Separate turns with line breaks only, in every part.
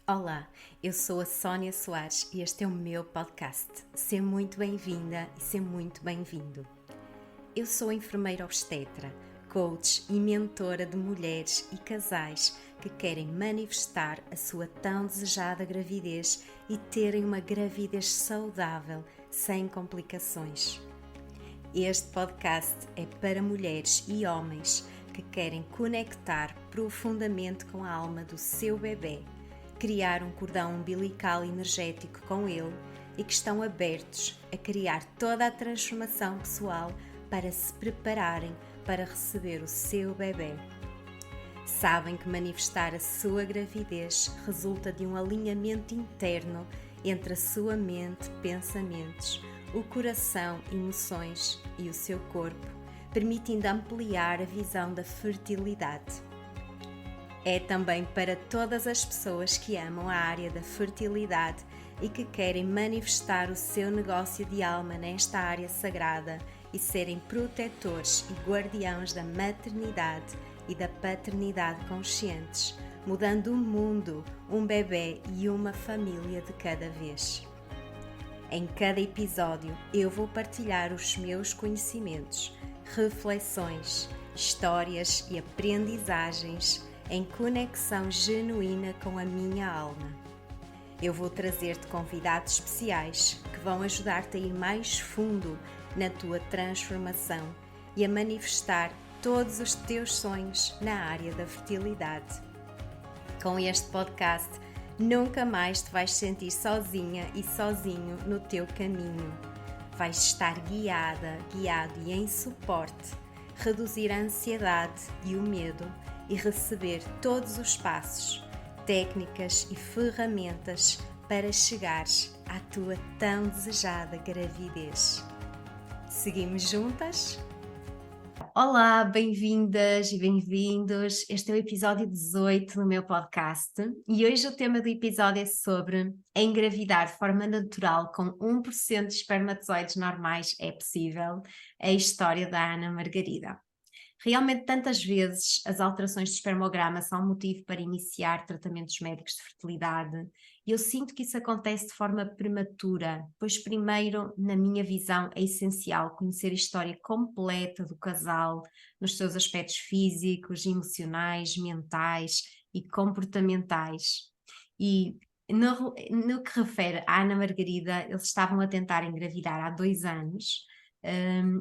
Olá, eu sou a Sónia Soares e este é o meu podcast. Seja muito bem-vinda e seja muito bem-vindo. Eu sou enfermeira obstetra, coach e mentora de mulheres e casais que querem manifestar a sua tão desejada gravidez e terem uma gravidez saudável, sem complicações. Este podcast é para mulheres e homens que querem conectar profundamente com a alma do seu bebê, criar um cordão umbilical energético com ele e que estão abertos a criar toda a transformação pessoal para se prepararem para receber o seu bebê. Sabem que manifestar a sua gravidez resulta de um alinhamento interno entre a sua mente, pensamentos, o coração, emoções e o seu corpo, permitindo ampliar a visão da fertilidade. É também para todas as pessoas que amam a área da fertilidade e que querem manifestar o seu negócio de alma nesta área sagrada e serem protetores e guardiãos da maternidade e da paternidade conscientes, mudando o mundo, um bebê e uma família de cada vez. Em cada episódio eu vou partilhar os meus conhecimentos, reflexões, histórias e aprendizagens em conexão genuína com a minha alma. Eu vou trazer-te convidados especiais que vão ajudar-te a ir mais fundo na tua transformação e a manifestar todos os teus sonhos na área da fertilidade. Com este podcast, nunca mais te vais sentir sozinha e sozinho no teu caminho. Vais estar guiado e em suporte, reduzir a ansiedade e o medo e receber todos os passos, técnicas e ferramentas para chegares à tua tão desejada gravidez. Seguimos juntas? Olá, bem-vindas e bem-vindos. Este é o episódio 18 do meu podcast e hoje o tema do episódio é sobre engravidar de forma natural com 1% de espermatozoides normais é possível, a história da Ana Margarida. Realmente, tantas vezes, as alterações de espermograma são motivo para iniciar tratamentos médicos de fertilidade e eu sinto que isso acontece de forma prematura, pois primeiro, na minha visão, é essencial conhecer a história completa do casal, nos seus aspectos físicos, emocionais, mentais e comportamentais. E no que refere à Ana Margarida, eles estavam a tentar engravidar há 2 anos.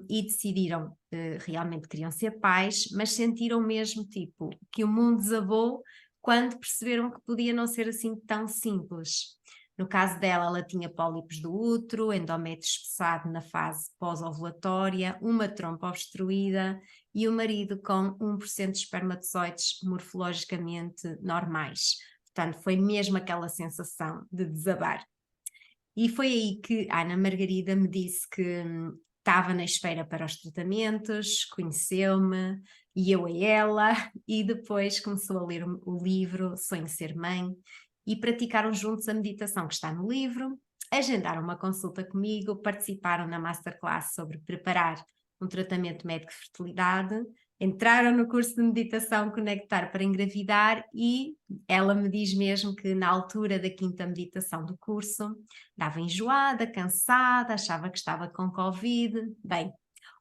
E decidiram, realmente queriam ser pais, mas sentiram mesmo tipo que o mundo desabou quando perceberam que podia não ser assim tão simples. No caso dela, ela tinha pólipos do útero, endométrio espessado na fase pós-ovulatória, uma trompa obstruída e o marido com 1% de espermatozoides morfologicamente normais. Portanto, foi mesmo aquela sensação de desabar. E foi aí que a Ana Margarida me disse que estava na espera para os tratamentos, conheceu-me e eu a ela, e depois começou a ler o livro Sonho Ser Mãe e praticaram juntos a meditação que está no livro, agendaram uma consulta comigo, participaram na masterclass sobre preparar um tratamento médico de fertilidade, entraram no curso de meditação Conectar para Engravidar e ela me diz mesmo que na altura da quinta meditação do curso estava enjoada, cansada, achava que estava com Covid. Bem,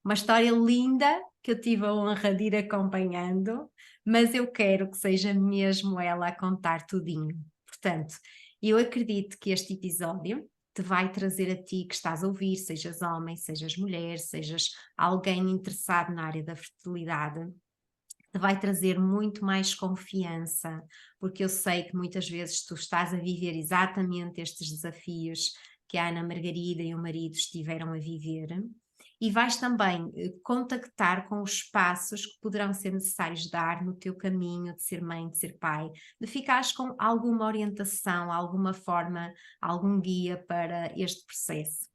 uma história linda que eu tive a honra de ir acompanhando, mas eu quero que seja mesmo ela a contar tudinho. Portanto, eu acredito que este episódio te vai trazer a ti que estás a ouvir, sejas homem, sejas mulher, sejas alguém interessado na área da fertilidade, te vai trazer muito mais confiança, porque eu sei que muitas vezes tu estás a viver exatamente estes desafios que a Ana Margarida e o marido estiveram a viver, e vais também contactar com os passos que poderão ser necessários dar no teu caminho de ser mãe, de ser pai, de ficares com alguma orientação, alguma forma, algum guia para este processo.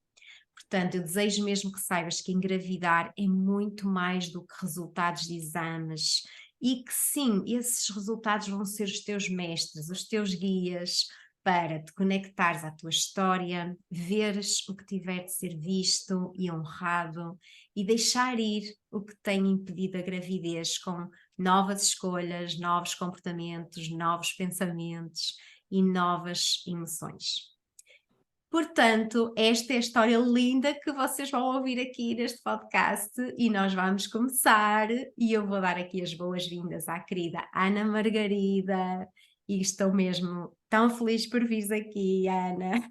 Portanto, eu desejo mesmo que saibas que engravidar é muito mais do que resultados de exames e que sim, esses resultados vão ser os teus mestres, os teus guias para te conectares à tua história, veres o que tiver de ser visto e honrado e deixar ir o que tem impedido a gravidez com novas escolhas, novos comportamentos, novos pensamentos e novas emoções. Portanto, esta é a história linda que vocês vão ouvir aqui neste podcast e nós vamos começar. E eu vou dar aqui as boas-vindas à querida Ana Margarida e estou mesmo tão feliz por vires aqui, Ana.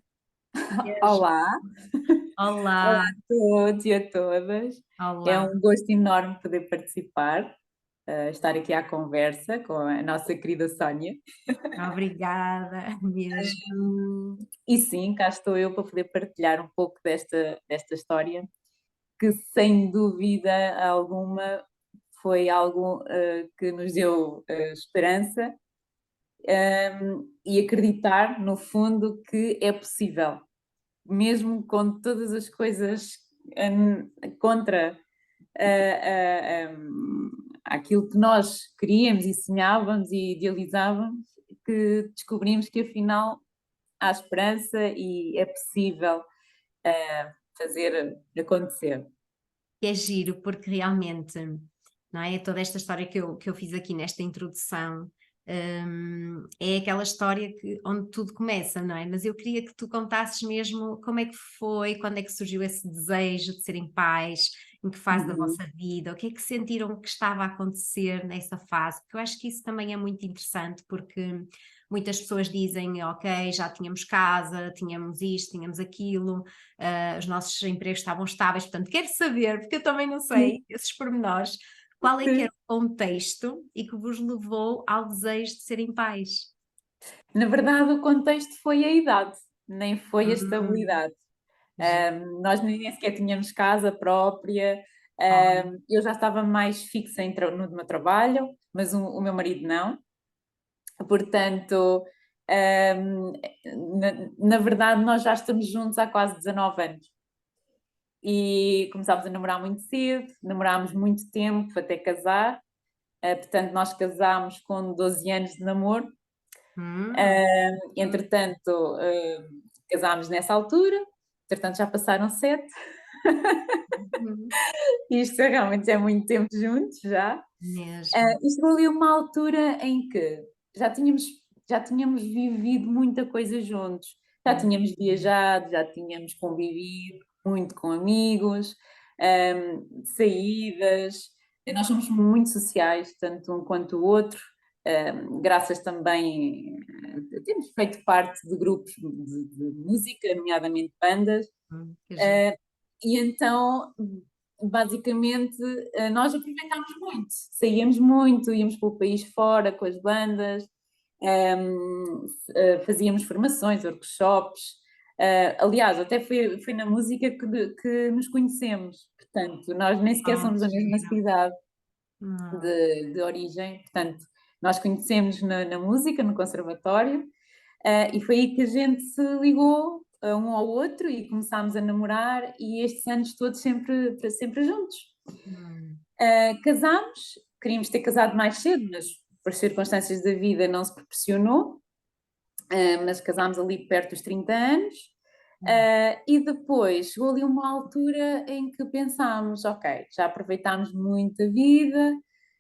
Mesmo.
Olá, olá
Olá,
a todos e a todas. É
olá,
um gosto enorme poder participar, estar aqui à conversa com a nossa querida Sónia.
obrigada mesmo.
E sim, cá estou eu para poder partilhar um pouco desta história, que sem dúvida alguma foi algo que nos deu esperança, e acreditar, no fundo, que é possível, mesmo com todas as coisas contra aquilo que nós queríamos e sonhávamos e idealizávamos, que descobrimos que afinal há esperança e é possível fazer acontecer.
É giro porque realmente, não é? Toda esta história que eu fiz aqui nesta introdução, é aquela história onde tudo começa, não é? Mas eu queria que tu contasses mesmo como é que foi, quando é que surgiu esse desejo de serem pais, em que fase da
Uhum.
vossa vida, o que é que sentiram que estava a acontecer nessa fase, porque eu acho que isso também é muito interessante, porque muitas pessoas dizem, ok, já tínhamos casa, tínhamos isto, tínhamos aquilo, os nossos empregos estavam estáveis, portanto, quero saber, porque eu também não sei esses pormenores, qual é que era o contexto e que vos levou ao desejo de serem pais?
Na verdade, o contexto foi a idade, nem foi a
Hum,
estabilidade.
já,
Nós nem sequer tínhamos casa própria.
olha,
Eu já estava mais fixa no meu trabalho, mas o meu marido não. Portanto, na verdade, nós já estamos juntos há quase 19 anos. E começámos a namorar muito cedo, namorámos muito tempo até casar. Portanto, nós casámos com 12 anos de namoro.
hum, hum,
Entretanto, casámos nessa altura. Entretanto, já passaram 7.
hum,
Isto realmente é muito tempo juntos já.
mesmo.
E chegou ali uma altura em que já tínhamos, já tínhamos vivido muita coisa juntos, já
Hum,
tínhamos viajado, já tínhamos convivido muito com amigos, saídas. Nós somos muito sociais, tanto um quanto o outro, graças também. Temos feito parte de grupos de música, nomeadamente bandas,
que giro.
e então, basicamente, nós aproveitámos muito, saíamos muito, íamos pelo país fora com as bandas, fazíamos formações, workshops. Aliás, até foi na música que nos conhecemos, portanto, nós nem sequer
Oh,
somos da
que
mesma
giro.
cidade
Hum,
de origem, portanto, nós conhecemos na música, no conservatório, e foi aí que a gente se ligou um ao outro e começámos a namorar e estes anos todos sempre juntos.
hum,
Casámos, queríamos ter casado mais cedo, mas por circunstâncias da vida não se proporcionou, mas casámos ali perto dos 30 anos.
hum,
E depois chegou ali uma altura em que pensámos, ok, já aproveitámos muito a vida,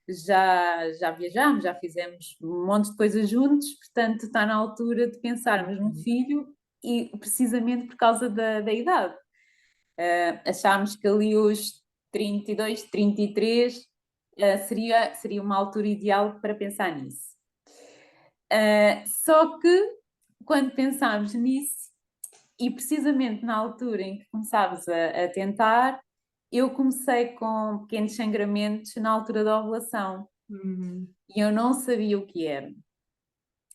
já viajámos, já fizemos um monte de coisas juntos, portanto está na altura de pensarmos num
hum,
filho e precisamente por causa da idade. Achámos que ali os 32, 33 seria uma altura ideal para pensar nisso. Só que quando pensámos nisso, e precisamente na altura em que começámos a tentar, eu comecei com pequenos sangramentos na altura da ovulação
hum,
e eu não sabia o que era.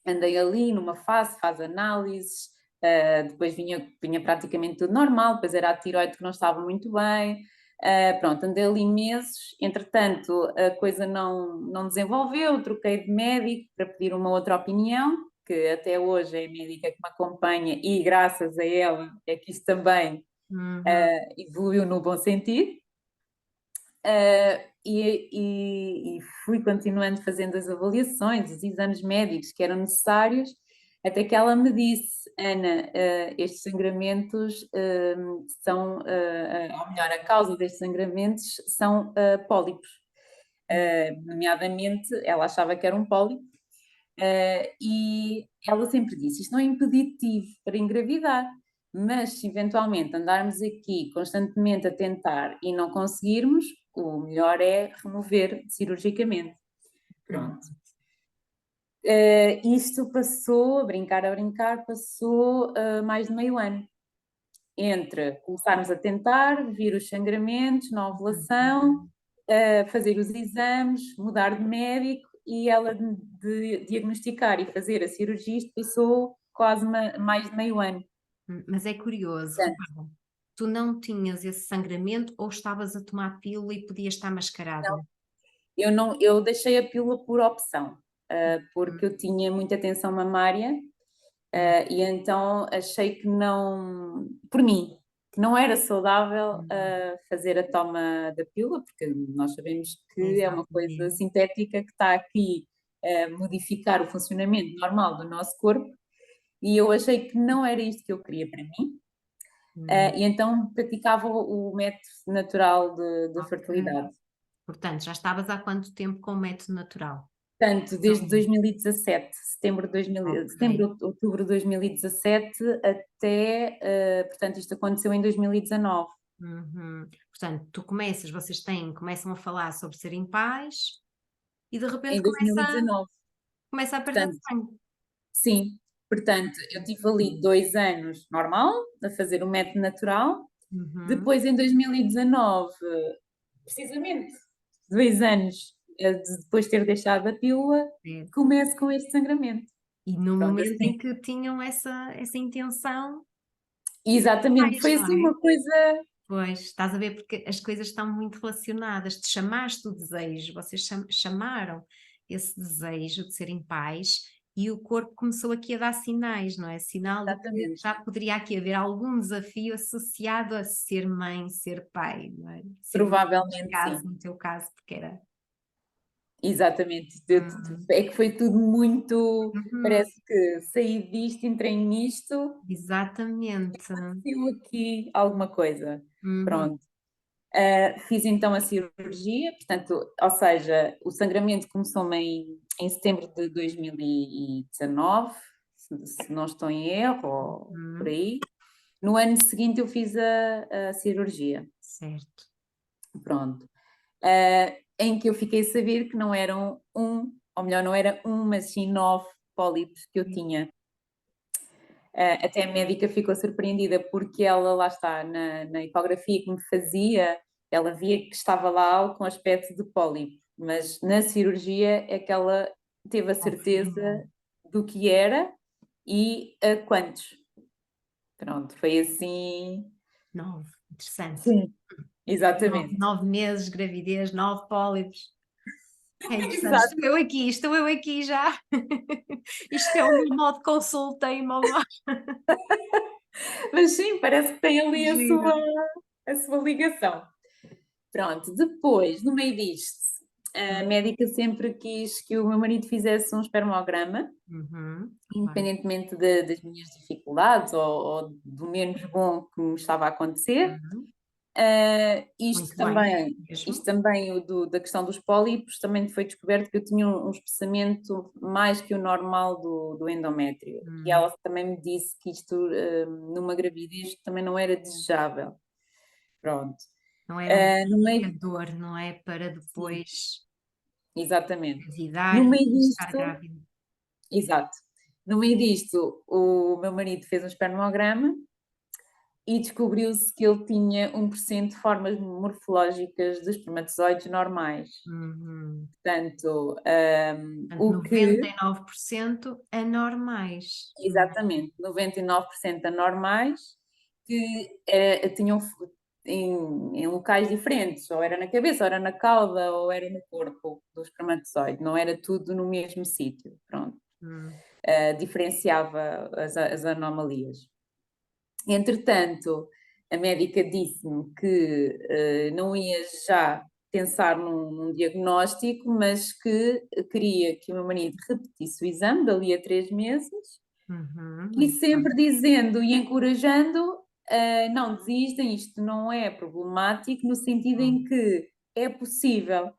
Andei ali numa fase análises, depois vinha praticamente tudo normal, depois era a tiroide que não estava muito bem. Pronto, andei ali meses, entretanto a coisa não desenvolveu, troquei de médico para pedir uma outra opinião, que até hoje é a médica que me acompanha e graças a ela é que isso também
uhum,
evoluiu no bom sentido. E fui continuando fazendo as avaliações, os exames médicos que eram necessários, até que ela me disse, Ana, estes sangramentos são, ou melhor, a causa destes sangramentos são pólipos. Nomeadamente, ela achava que era um pólipo, E ela sempre disse: isto não é impeditivo para engravidar, mas se eventualmente andarmos aqui constantemente a tentar e não conseguirmos, o melhor é remover cirurgicamente.
Hum.
Pronto. Isto passou, a brincar, passou mais de meio ano. Entre começarmos a tentar, vir os sangramentos na ovulação, fazer os exames, mudar de médico e ela de diagnosticar e fazer a cirurgia, isto passou quase mais de meio ano.
Mas é curioso,
Portanto,
repara, tu não tinhas esse sangramento ou estavas a tomar pílula e podias estar mascarada?
eu deixei a pílula por opção,
Hum,
porque eu tinha muita tensão mamária.
hum,
E então achei que não, por mim, que não era saudável
hum.
fazer a toma da pílula, porque nós sabemos que é uma coisa
Exatamente.
sintética que está aqui a modificar o funcionamento normal do nosso corpo, e eu achei que não era isto que eu queria para mim,
Hum,
e então praticava o método natural de
ok.
fertilidade.
Portanto, já estavas há quanto tempo com o método natural?
Portanto,
Mais ou
desde
menos.
2017,
Ok.
setembro, outubro de 2017 até, portanto, isto aconteceu em 2019.
Uhum. Portanto, começam a falar sobre serem pais e de repente
Em 2019.
começa a apertar
Portanto,
sangue.
sim. Portanto, eu tive ali 2 anos normal, a fazer o método natural.
Uhum.
Depois, em 2019, precisamente 2 anos, depois de ter deixado a pílula,
Certo.
começo com este sangramento.
E no
Pronto,
momento
assim.
em que tinham essa intenção de ser
Exatamente,
pais,
foi
não
assim
é?
uma coisa.
Pois, estás a ver porque as coisas estão muito relacionadas. Tu chamaste o desejo, vocês chamaram esse desejo de serem pais e o corpo começou aqui a dar sinais, não é? Sinal de que
Exatamente.
já poderia aqui haver algum desafio associado a ser mãe, ser pai, não é? Ser mãe, neste
Provavelmente
caso,
sim.
no teu caso, porque era.
Exatamente.
Hum,
É que foi tudo muito.
uhum,
Parece que saí disto, entrei nisto,
exatamente.
saiu aqui alguma coisa.
Uhum,
Pronto. Fiz então a cirurgia, portanto, ou seja, o sangramento começou-me em setembro de 2019, se não estou em erro, ou por
uhum,
aí. No ano seguinte eu fiz a cirurgia,
certo.
pronto. Em que eu fiquei a saber que não eram ou melhor, não era mas sim 9 pólipos que eu tinha. Até a médica ficou surpreendida porque ela, lá está, na ecografia que me fazia, ela via que estava lá algo com aspecto de pólipo, mas na cirurgia é que ela teve a
Confirmou.
certeza do que era e a quantos. Pronto, foi assim.
9, interessante.
Sim,
Nove,
exatamente.
9 meses, gravidez, 9 pólipos. É interessante,
Exato.
estou eu aqui já. Isto é o meu modo consulta e mamá.
Mas sim, parece que tem ali
Giro.
a sua ligação. Pronto, depois, no meio disto, a
Hum,
médica sempre quis que o meu marido fizesse um espermograma,
uhum, claro.
independentemente das minhas dificuldades ou do menos bom que me estava a acontecer.
Uhum,
Isto
muito bem,
também, isto
mesmo.
também da questão dos pólipos, também foi descoberto que eu tinha um espessamento mais que o normal do endométrio. E
Hum,
ela também me disse que isto, numa gravidez, também não era desejável. Pronto.
não era um
No meio,
indicador, não é? Para
sim,
depois
exatamente.
engravidar
No meio
e estar
disto,
grávida.
exato. No meio disto, o meu marido fez um espermograma e descobriu-se que ele tinha 1% de formas morfológicas de espermatozoides normais.
Uhum.
Portanto,
Portanto,
o que
99% anormais.
exatamente, 99% anormais, que tinham em locais diferentes, ou era na cabeça, ou era na cauda, ou era no corpo do espermatozoide, não era tudo no mesmo sítio, pronto.
Hum,
Diferenciava as anomalias. Entretanto, a médica disse-me que não ia já pensar num diagnóstico, mas que queria que o meu marido repetisse o exame dali a 3 meses e
muito
sempre
bem.
dizendo e encorajando, não desistem, isto não é problemático, no sentido em
Hum,
que é possível.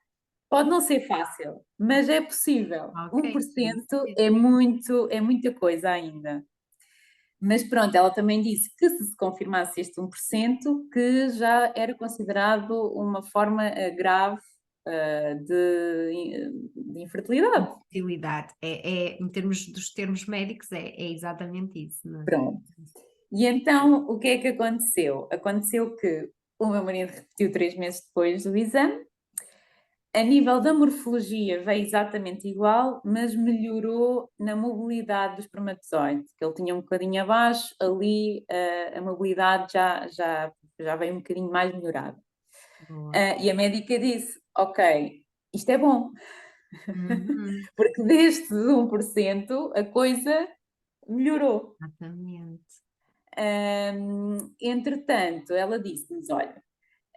Pode não ser fácil, mas é possível.
Ok,
Um por
isso
cento
mesmo.
é muito, é muita coisa ainda. Mas pronto, ela também disse que se confirmasse este 1%, que já era considerado uma forma grave de infertilidade.
Infertilidade. Em termos dos termos médicos, é exatamente isso, não é?
Pronto. E então, o que é que aconteceu? Aconteceu que o meu marido repetiu 3 meses depois do exame. A nível da morfologia veio exatamente igual, mas melhorou na mobilidade do espermatozoide, que ele tinha um bocadinho abaixo, ali a mobilidade já veio um bocadinho mais melhorada.
Boa.
E a médica disse: Ok, isto é bom,
Uhum,
porque deste 1% a coisa melhorou.
exatamente.
Entretanto, ela disse-nos: Olha,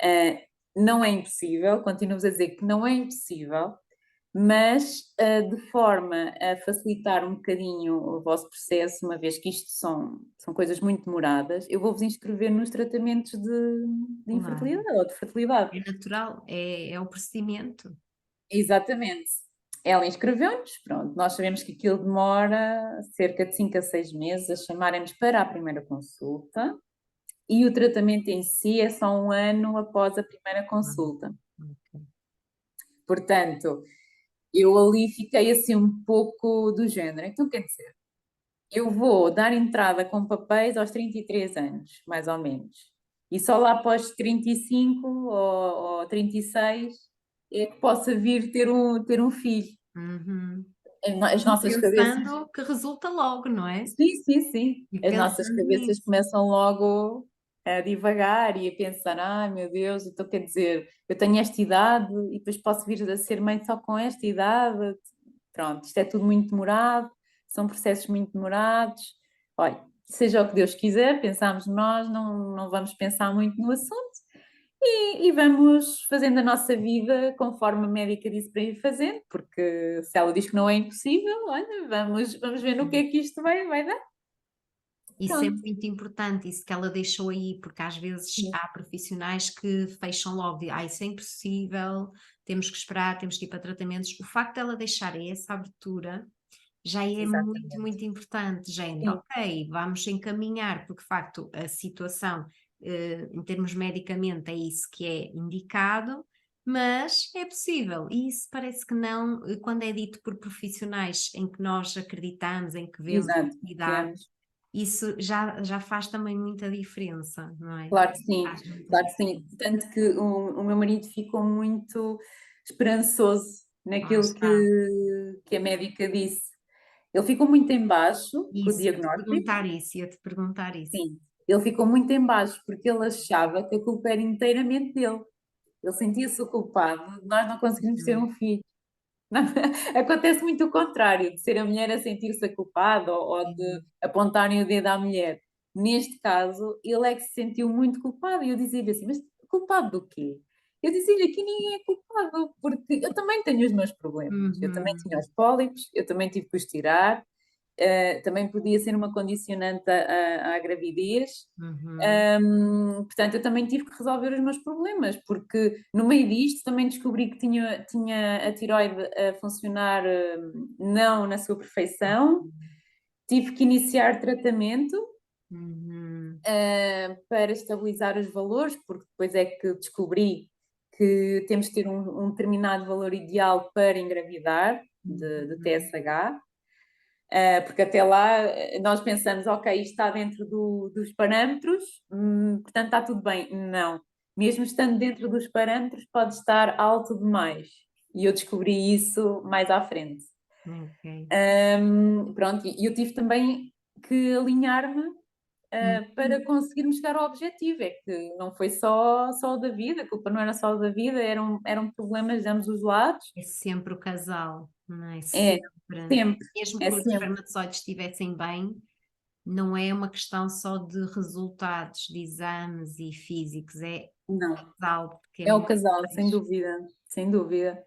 ah, não é impossível, continuamos a dizer que não é impossível, mas de forma a facilitar um bocadinho o vosso processo, uma vez que isto são coisas muito demoradas, eu vou-vos inscrever nos tratamentos de
Claro.
infertilidade ou de fertilidade.
É natural, é o procedimento.
Exatamente. Ela inscreveu-nos, pronto, nós sabemos que aquilo demora cerca de 5 a 6 meses a chamarem-nos para a primeira consulta e o tratamento em si é só 1 ano após a primeira
Claro,
consulta.
ok.
Portanto, eu ali fiquei assim um pouco do género. Então, quer dizer, eu vou dar entrada com papéis aos 33 anos, mais ou menos. E só lá após 35 ou 36 é que possa vir ter um filho.
Uhum.
As
E
nossas cabeças.
pensando que resulta logo, não é?
Sim, sim, sim.
E
As nossas
pensando
cabeças
nisso.
começam logo a divagar e a pensar: ai meu Deus, então quer dizer, eu tenho esta idade e depois posso vir a ser mãe só com esta idade. Pronto, isto é tudo muito demorado, são processos muito demorados. Olha, seja o que Deus quiser, pensamos nós, não vamos pensar muito no assunto e vamos fazendo a nossa vida conforme a médica disse para ir fazendo, porque se ela diz que não é impossível, olha, vamos ver no que é que isto vai dar.
Isso é
Pronto.
muito importante, isso que ela deixou aí, porque às vezes
Sim.
há profissionais que fecham logo, de isso é impossível, temos que esperar, temos que ir para tratamentos. O facto dela deixar essa abertura já é muito,
Exatamente.
muito importante, género,
Sim,
ok, vamos encaminhar, porque de facto a situação, em termos medicamente, é isso que é indicado, mas é possível, e isso parece que não, quando é dito por profissionais em que nós acreditamos, em que vemos
exato,
utilidade,
confiamos.
isso já faz também muita diferença, não é?
Claro que sim,
Faz muita
claro que
diferença.
sim. Tanto que o meu marido ficou muito esperançoso
Lá
naquilo
está.
que a médica disse. Ele ficou muito em baixo com o
Isso,
diagnóstico,
ia-te perguntar isso.
sim. Ele ficou muito em baixo porque ele achava que a culpa era inteiramente dele. Ele sentia-se o culpado de nós não conseguirmos ter
Uhum,
um filho. Não, acontece muito o contrário, de ser a mulher a sentir-se culpada ou de
sim.
apontarem o dedo à mulher. Neste caso, ele é que se sentiu muito culpado e eu dizia-lhe assim: Mas culpado do quê? Eu dizia-lhe: Aqui ninguém é culpado, porque eu também tenho os meus problemas. Eu também tinha
Uhum,
os pólipos, eu também tive que os tirar, também podia ser uma condicionante à gravidez.
uhum.
Portanto, eu também tive que resolver os meus problemas, porque no meio disto também descobri que tinha a tiroide a funcionar não na sua perfeição, tive que iniciar tratamento
Uhum,
para estabilizar os valores, porque depois é que descobri que temos que ter um determinado valor ideal para engravidar de
uhum.
TSH. Porque até lá nós pensamos, ok, isto está dentro dos parâmetros, portanto está tudo bem. Não. Mesmo estando dentro dos parâmetros, pode estar alto demais. E eu descobri isso mais à frente.
Ok.
Pronto, e eu tive também que alinhar-me para
Uhum.
conseguirmos chegar ao objetivo. É que não foi só o da vida, a culpa não era só o da vida, eram problemas de ambos os lados.
É sempre o casal, não é?
É,
Sempre.
sempre,
Mesmo
é
que os
sempre.
espermatozoides estivessem bem, não é uma questão só de resultados, de exames e físicos, é o
Não.
casal, porque é
É o
muito
casal, sem
mais.
dúvida, sem dúvida.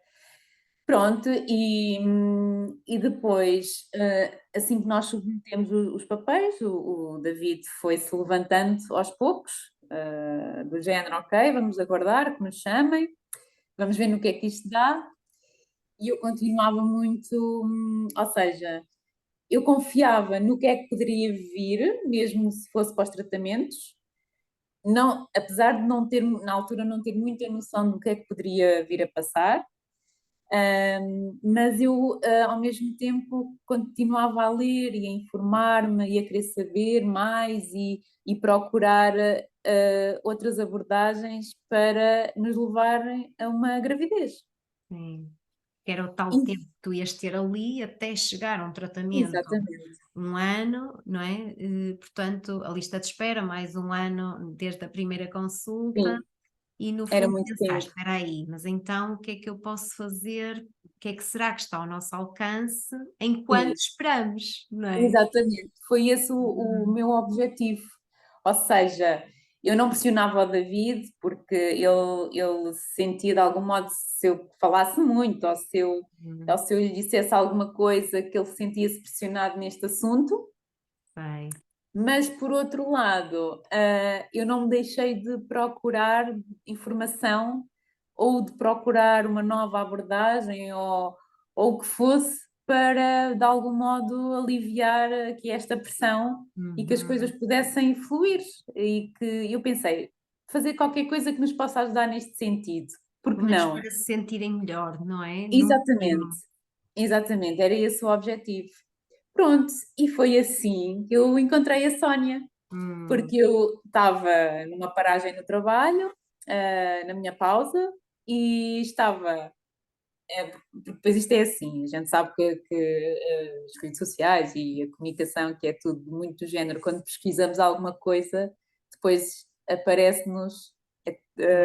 Pronto, e depois, assim que nós submetemos os papéis, o David foi-se levantando aos poucos, do género, ok, vamos aguardar que nos chamem, vamos ver no que é que isto dá. e eu continuava muito, ou seja, eu confiava no que é que poderia vir, mesmo se fosse para os tratamentos, não, apesar de não ter, na altura, não ter muita noção do que é que poderia vir a passar, mas eu, ao mesmo tempo, continuava a ler e a informar-me e a querer saber mais e procurar outras abordagens para nos levarem a uma gravidez.
Sim. Que era o tal tempo
E-
que tu ias ter ali até chegar a um tratamento,
Exatamente.
um ano, não é? Portanto, a lista de espera, mais um ano desde a primeira consulta,
Sim,
e no
era
fundo
muito
pensar:
tempo.
"Espera aí, mas então o que é que eu posso fazer? O que é que será que está ao nosso alcance enquanto
Sim,
esperamos?", não é?
exatamente. Foi esse o
Uhum,
meu objetivo. Ou seja, eu não pressionava o David porque ele se sentia de algum modo, se eu falasse muito ou
uhum,
se eu lhe dissesse alguma coisa, que ele sentia-se pressionado neste assunto.
sei.
Mas, por outro lado, eu não me deixei de procurar informação ou de procurar uma nova abordagem ou o que fosse para, de algum modo, aliviar aqui esta pressão e que as coisas
Uhum.
pudessem fluir. E que eu pensei, fazer qualquer coisa que nos possa ajudar neste sentido. Porque
Pelo menos
não?
para se sentirem melhor, não é? No
Exatamente,
mínimo.
exatamente, era esse o objetivo. Pronto, e foi assim que eu encontrei a Sónia.
Hum,
Porque eu estava numa paragem no trabalho, na minha pausa, e estava. Porque depois isto é assim, a gente sabe que as redes sociais e a comunicação, que é tudo muito do género, quando pesquisamos alguma coisa, depois aparece-nos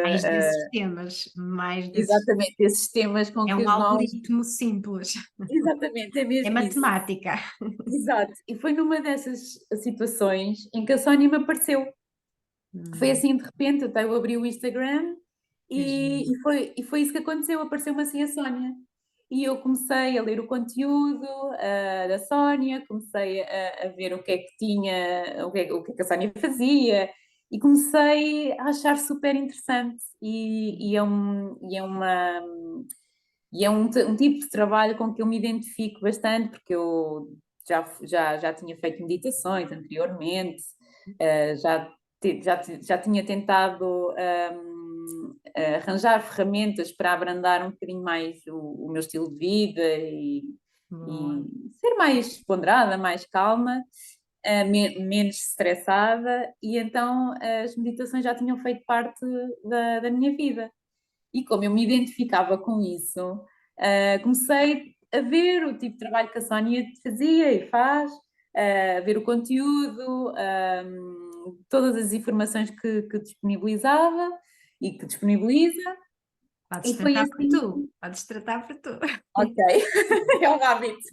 mais
eh,
desses temas, mais desses,
exatamente esses temas com
é
que
um
nós.
algoritmo simples,
Exatamente, é
é
mesmo isso.
matemática.
Exato. E foi numa dessas situações em que a Sónia me apareceu. Foi
Hum,
assim de repente, eu abri o Instagram
que giro.
e foi isso que aconteceu, apareceu-me assim a Sónia. E eu comecei a ler o conteúdo, da Sónia, comecei a ver o que é que tinha, o que é que a Sónia fazia, e comecei a achar super interessante. E é um tipo de trabalho com que eu me identifico bastante, porque eu já tinha feito meditações anteriormente, já tinha tentado arranjar ferramentas para abrandar um bocadinho mais o meu estilo de vida
Boa.
e ser mais ponderada, mais calma, menos estressada, e então as meditações já tinham feito parte da minha vida. E como eu me identificava com isso, comecei a ver o tipo de trabalho que a Sónia fazia e faz, a ver o conteúdo, todas as informações que disponibilizava e que disponibiliza,
Podes
e foi
tratar por
assim,
tu, podes tratar por tu.
ok, é um hábito.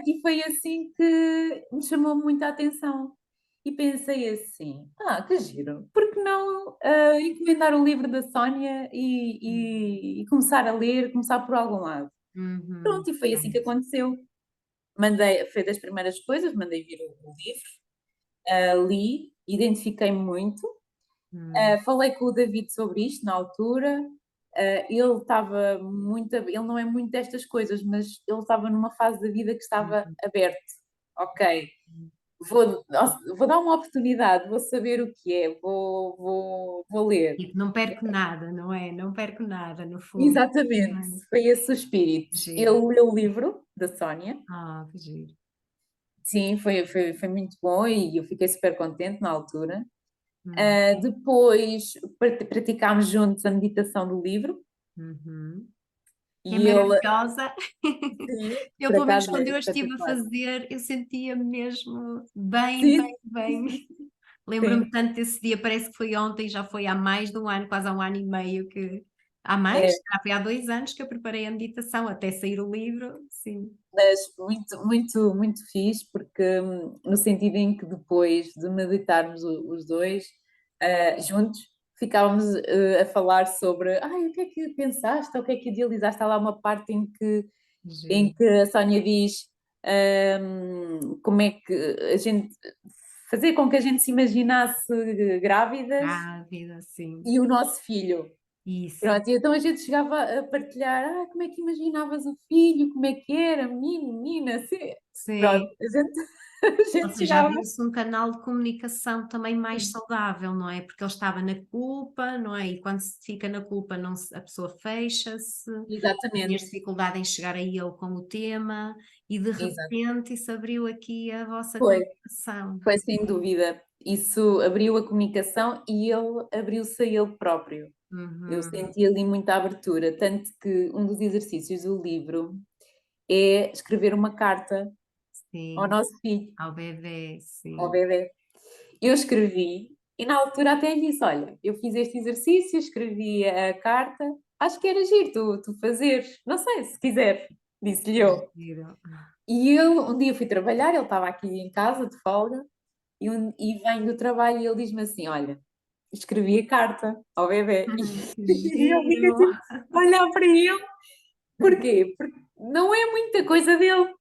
E foi assim que me chamou muita atenção. E pensei assim: que giro, por que não encomendar o livro da Sónia e começar a ler, começar por algum lado?
Uhum,
Pronto, e foi assim que
ok.
aconteceu. Foi das primeiras coisas, mandei vir o livro, li, identifiquei-me muito,
Hum,
falei com o David sobre isto na altura. Ele estava muito, ele não é muito destas coisas, mas ele estava numa fase da vida que estava
uhum.
aberto. Ok, vou dar uma oportunidade, vou saber o que é, vou ler.
Tipo, não perco nada, não é? Não perco nada, no fundo.
Exatamente,
Não
foi esse o espírito.
é?
Ele
Giro.
leu o livro da Sónia,
Que giro.
sim, foi muito bom e eu fiquei super contente na altura.
Hum,
Depois praticámos juntos a meditação do livro
uhum. É
e ele,
maravilhosa.
sim,
Eu,
por
pelo menos,
acaso
quando
é
eu a estive a
espetacular.
fazer, eu sentia-me mesmo bem,
Sim,
bem, bem. Lembro-me
sim,
tanto desse dia, parece que foi ontem, já foi há mais de um ano, quase há um ano e meio que. Há mais?
é.
Já foi há 2 anos que eu preparei a meditação, até sair o livro, sim.
Mas muito, muito, muito fixe, porque no sentido em que depois de meditarmos os dois juntos, ficávamos a falar sobre o que é que pensaste, o que é que idealizaste. Há lá uma parte em
Giro.
que a Sónia diz como é que a gente fazer com que a gente se imaginasse grávidas
Ah, vida, sim.
e o nosso filho.
Isso,
Pronto, e então a gente chegava a partilhar, como é que imaginavas o filho, como é que era, menino, menina, assim. Pronto,
sim.
a
Ou
gente
seja,
chegava.
abriu-se um canal de comunicação também mais saudável, não é? Porque ele estava na culpa, não é? E quando se fica na culpa, não a pessoa fecha-se, tinha
Exatamente,
dificuldade em chegar a ele com o tema, e de
exato.
repente isso abriu aqui a vossa
Foi,
comunicação.
foi sem dúvida. Isso abriu a comunicação e ele abriu-se a ele próprio. Eu
Uhum,
senti ali muita abertura, tanto que um dos exercícios do livro é escrever uma carta ao
sim,
nosso filho,
ao bebê,
ao
sim.
bebê. Eu escrevi e na altura até lhe disse: Olha, eu fiz este exercício, escrevi a carta, acho que era giro tu fazeres, não sei, se quiser, disse-lhe eu.
Giro.
E eu, um dia fui trabalhar, ele estava aqui em casa de folga, e venho do trabalho e ele diz-me assim: Olha, escrevi a carta ao bebê.
Que
E eu fico
giro!
assim, a olhar para ele, porquê? Porque não é muita coisa dele.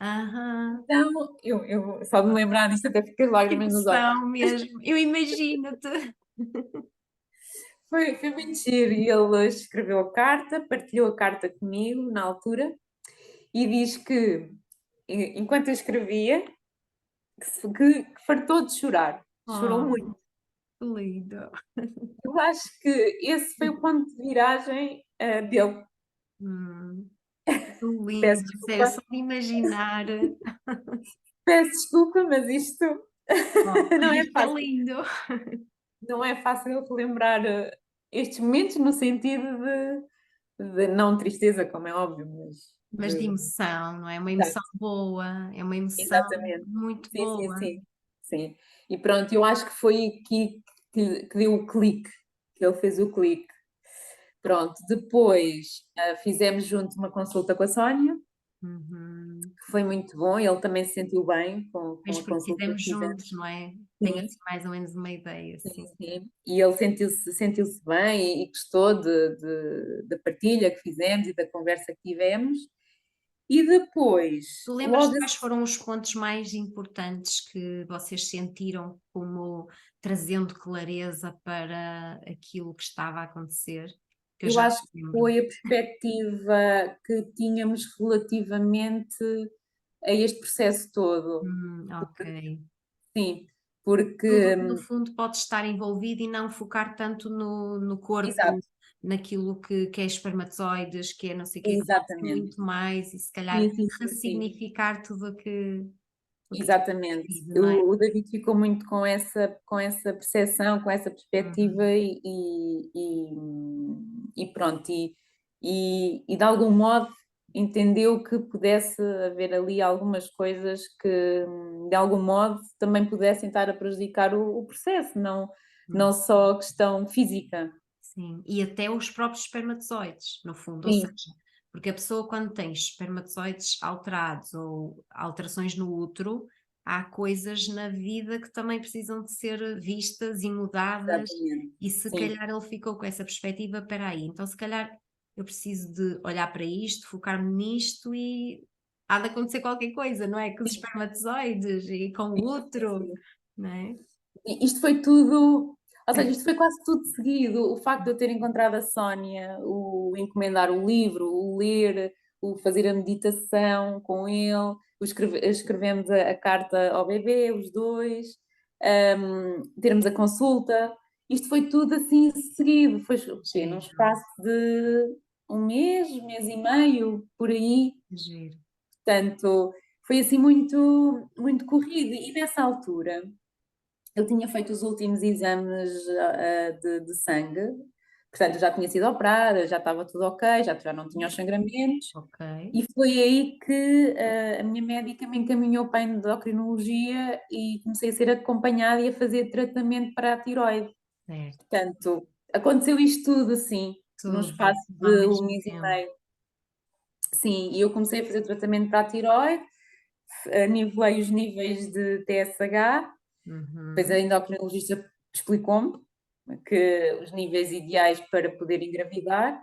Aham.
Então, eu só de me lembrar disto até fiquei as
Que
lágrimas nos olhos.
emoção mesmo, eu imagino-te.
Foi muito giro. E ele escreveu a carta, partilhou a carta comigo na altura e diz que, enquanto eu escrevia, que fartou de chorar. Chorou
Oh,
muito.
que lindo.
Eu acho que esse foi o ponto de viragem, dele.
Hum, que
Peço
lindo, sério,
desculpa,
só de imaginar.
peço desculpa, mas isto
Oh,
não
mas
é
isto é
fácil.
lindo.
Não é fácil relembrar estes momentos no sentido de não tristeza, como é óbvio, mas
Mas de
de.
emoção, não é? Uma emoção
Exato,
boa, é uma emoção
exatamente.
muito
Sim, sim,
boa.
sim. Sim. E pronto, eu acho que foi aqui que deu o clique, que ele fez o clique. Pronto, depois fizemos junto uma consulta com a Sónia,
Uhum.
que foi muito bom, ele também se sentiu bem com
Pois
a
porque
consulta
fizemos
que
juntos,
fizemos.
não é? Tenho
Sim,
assim mais ou menos uma ideia,
sim,
sim.
sim. E ele sentiu-se bem e gostou da partilha que fizemos e da conversa que tivemos. E depois,
Tu lembras
logo
quais foram os pontos mais importantes que vocês sentiram como trazendo clareza para aquilo que estava a acontecer? Que eu
eu
já
acho que
me lembro.
foi a perspectiva que tínhamos relativamente a este processo todo.
Ok.
Sim, porque,
Tudo que no fundo pode estar envolvido e não focar tanto no corpo,
exato,
naquilo que é espermatozoides, que é não sei o quê, que pode ser
exatamente.
muito mais e se calhar
Sim, sim, sim, sim.
ressignificar tudo o que tem
Exatamente.
vivido, não é?
O David ficou muito com essa percepção, com essa perspectiva
Uhum,
e pronto, e de algum modo entendeu que pudesse haver ali algumas coisas que de algum modo também pudessem estar a prejudicar o processo, não
hum.
só a questão física.
Sim, e até os próprios espermatozoides, no fundo, ou
Sim,
seja, porque a pessoa quando tem espermatozoides alterados ou alterações no útero, há coisas na vida que também precisam de ser vistas e mudadas,
exatamente.
e se
Sim,
calhar ele ficou com essa perspectiva, espera aí, então se calhar eu preciso de olhar para isto, focar-me nisto e há de acontecer qualquer coisa, não é? Com os
sim,
espermatozoides e com o
sim,
útero,
sim.
não é?
E isto foi tudo, ou seja, isto foi quase tudo seguido. O facto de eu ter encontrado a Sónia, o encomendar o livro, o ler, o fazer a meditação com ele, escrevemos a carta ao bebê, os dois, termos a consulta. Isto foi tudo assim seguido. Foi o quê? Num
Giro,
espaço de mês e meio, por aí.
giro.
Portanto, foi assim muito, muito corrido. E nessa altura eu tinha feito os últimos exames de sangue, portanto, eu já tinha sido operada, já estava tudo ok, já não tinha os sangramentos,
Ok,
e foi aí que a minha médica me encaminhou para a endocrinologia e comecei a ser acompanhada e a fazer tratamento para a tiroide.
certo.
Portanto, aconteceu isto tudo assim, num
Tudo,
espaço
tudo ao
de um
mesmo
mês e
tempo.
meio. Sim, e eu comecei a fazer tratamento para a tiroide, nivelei os níveis de TSH. Depois
Uhum.
a endocrinologista explicou-me que os níveis ideais para poder engravidar.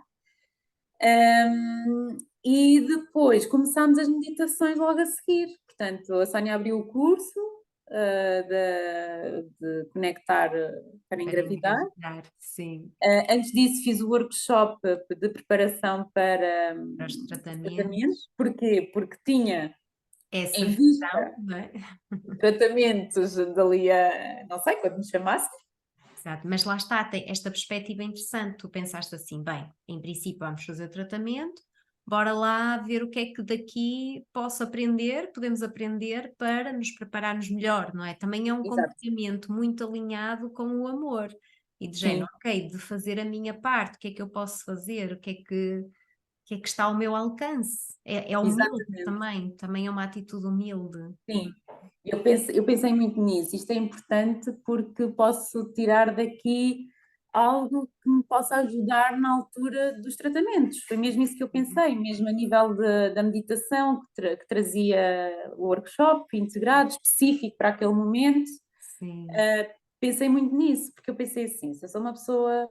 E depois começámos as meditações logo a seguir. Portanto, a Sónia abriu o curso, de conectar para
Para
engravidar.
engravidar, sim,
Antes disso fiz o workshop de preparação para
para os
tratamento.
tratamentos,
Porquê? Porque tinha
essa
em vista
visão, não é?
tratamentos dali a não sei quando me chamasse.
Exato, mas lá está, tem esta perspectiva interessante. Tu pensaste assim, bem, em princípio vamos fazer o tratamento, bora lá ver o que é que daqui posso aprender, podemos aprender para nos prepararmos melhor, não é? Também é um
Exato,
comportamento muito alinhado com o amor e de género,
sim,
ok, de fazer a minha parte, o que é que eu posso fazer, o que é que está ao meu alcance. É humilde
exatamente,
também é uma atitude humilde.
sim. Eu pensei muito nisso. Isto é importante porque posso tirar daqui algo que me possa ajudar na altura dos tratamentos. Foi mesmo isso que eu
Uhum.
pensei, mesmo a nível da meditação, que trazia o workshop integrado, específico para aquele momento.
Sim.
Pensei muito nisso, porque eu pensei assim, se eu sou uma pessoa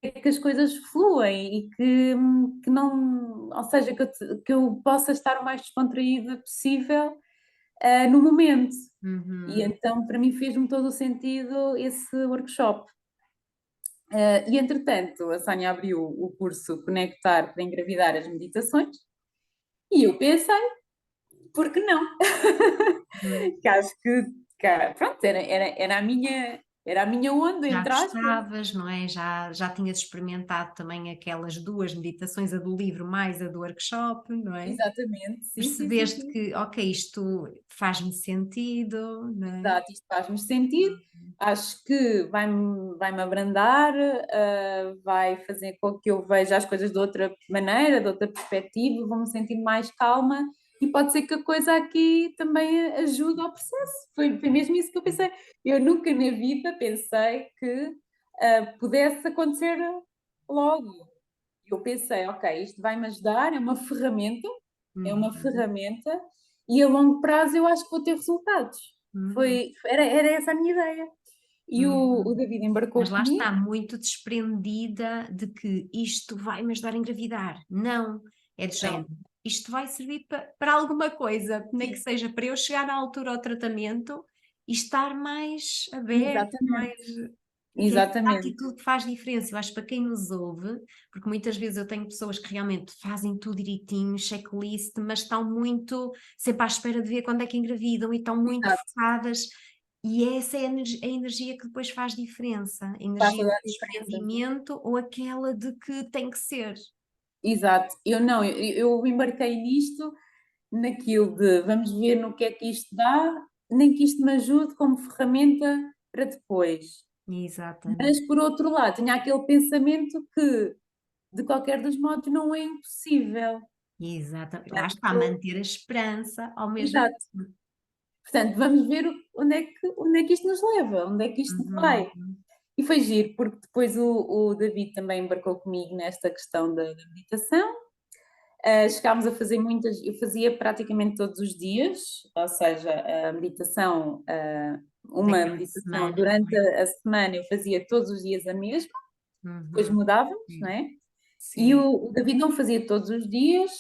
que as coisas fluem e que não, ou seja, que eu possa estar o mais descontraída possível, no momento. E
Uhum.
então, para mim, fez-me todo o sentido esse workshop. E entretanto, a Sónia abriu o curso Conectar para Engravidar as Meditações, e eu pensei, por que não?
Uhum.
Que acho que pronto, era a minha onda,
Já
entre aspas.
gostavas, não é? Já tinhas experimentado também aquelas 2 meditações, a do livro mais a do workshop, não é?
Exatamente, sim, sim, sim,
Percebeste
sim.
que: "Ok, isto faz-me sentido", não é?
Exato, isto faz-me sentido. Acho que vai-me abrandar, vai fazer com que eu veja as coisas de outra maneira, de outra perspectiva, vou-me sentir mais calma e pode ser que a coisa aqui também ajude ao processo. Foi mesmo isso que eu pensei. Eu nunca na vida pensei que pudesse acontecer logo. Eu pensei, ok, isto vai-me ajudar, é uma
Uhum,
ferramenta e a longo prazo eu acho que vou ter resultados.
uhum,
Era essa a minha ideia. E o
uhum.
David
Mas
embarcou
lá está,
comigo,
muito desprendida de que isto vai me ajudar a engravidar. Não, é do
não,
género, isto vai servir para alguma coisa, nem que
sim,
seja para eu chegar na altura ao tratamento e estar mais aberto,
exatamente,
mais que é a
exatamente,
atitude que faz diferença. Eu acho que para quem nos ouve, porque muitas vezes eu tenho pessoas que realmente fazem tudo direitinho, checklist, mas estão muito sempre à espera de ver quando é que engravidam e estão muito
exato,
focadas. E essa é a energia que depois faz diferença, a
faz
energia
toda
do
a diferença.
desprendimento ou aquela de que tem que ser.
Exato, eu não, eu embarquei nisto, naquilo de vamos ver no que é que isto dá, nem que isto me ajude como ferramenta para depois.
Exatamente,
Mas por outro lado, tinha aquele pensamento que de qualquer dos modos não é impossível.
exatamente. Lá está,
Portanto,
manter a esperança ao mesmo
exato.
tempo.
Portanto, vamos ver onde é que isto nos leva, onde é que isto vai.
Uhum,
E foi giro, porque depois o David também embarcou comigo nesta questão da meditação. Chegámos a fazer muitas, eu fazia praticamente todos os dias, ou seja, a meditação, uma
daquela
meditação
semana, não
durante
é?
a semana eu fazia todos os dias a mesma, depois
Uhum,
mudávamos, não
sim,
é? E
sim.
o David não fazia todos os dias,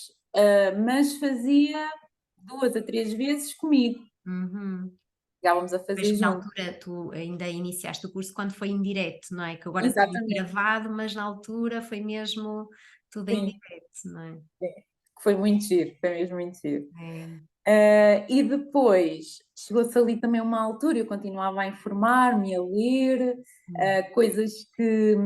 mas fazia 2 a 3 vezes comigo.
Uhum.
Chegávamos a
Pois
fazer
que na
juntos.
altura tu ainda iniciaste o curso quando foi em direto, não é? Que agora está
Exatamente,
gravado, mas na altura foi mesmo tudo em
sim,
direto, não é?
que foi muito giro, foi mesmo muito giro.
É.
E depois chegou-se ali também uma altura, eu continuava a informar-me, a ler,
Hum.
coisas que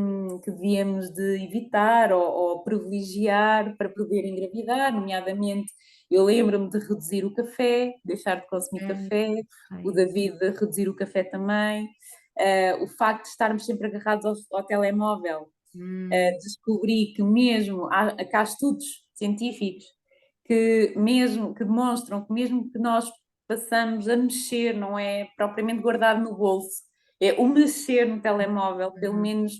devíamos de evitar ou privilegiar para poder engravidar, nomeadamente eu lembro-me de reduzir o café, deixar de consumir
É,
café, o
perfeito.
David de reduzir o café também, o facto de estarmos sempre agarrados ao telemóvel,
Hum,
descobri que mesmo há estudos científicos que mesmo que demonstram que mesmo que nós passamos a mexer, não é propriamente guardar no bolso, é o mexer no telemóvel, pelo
uhum,
menos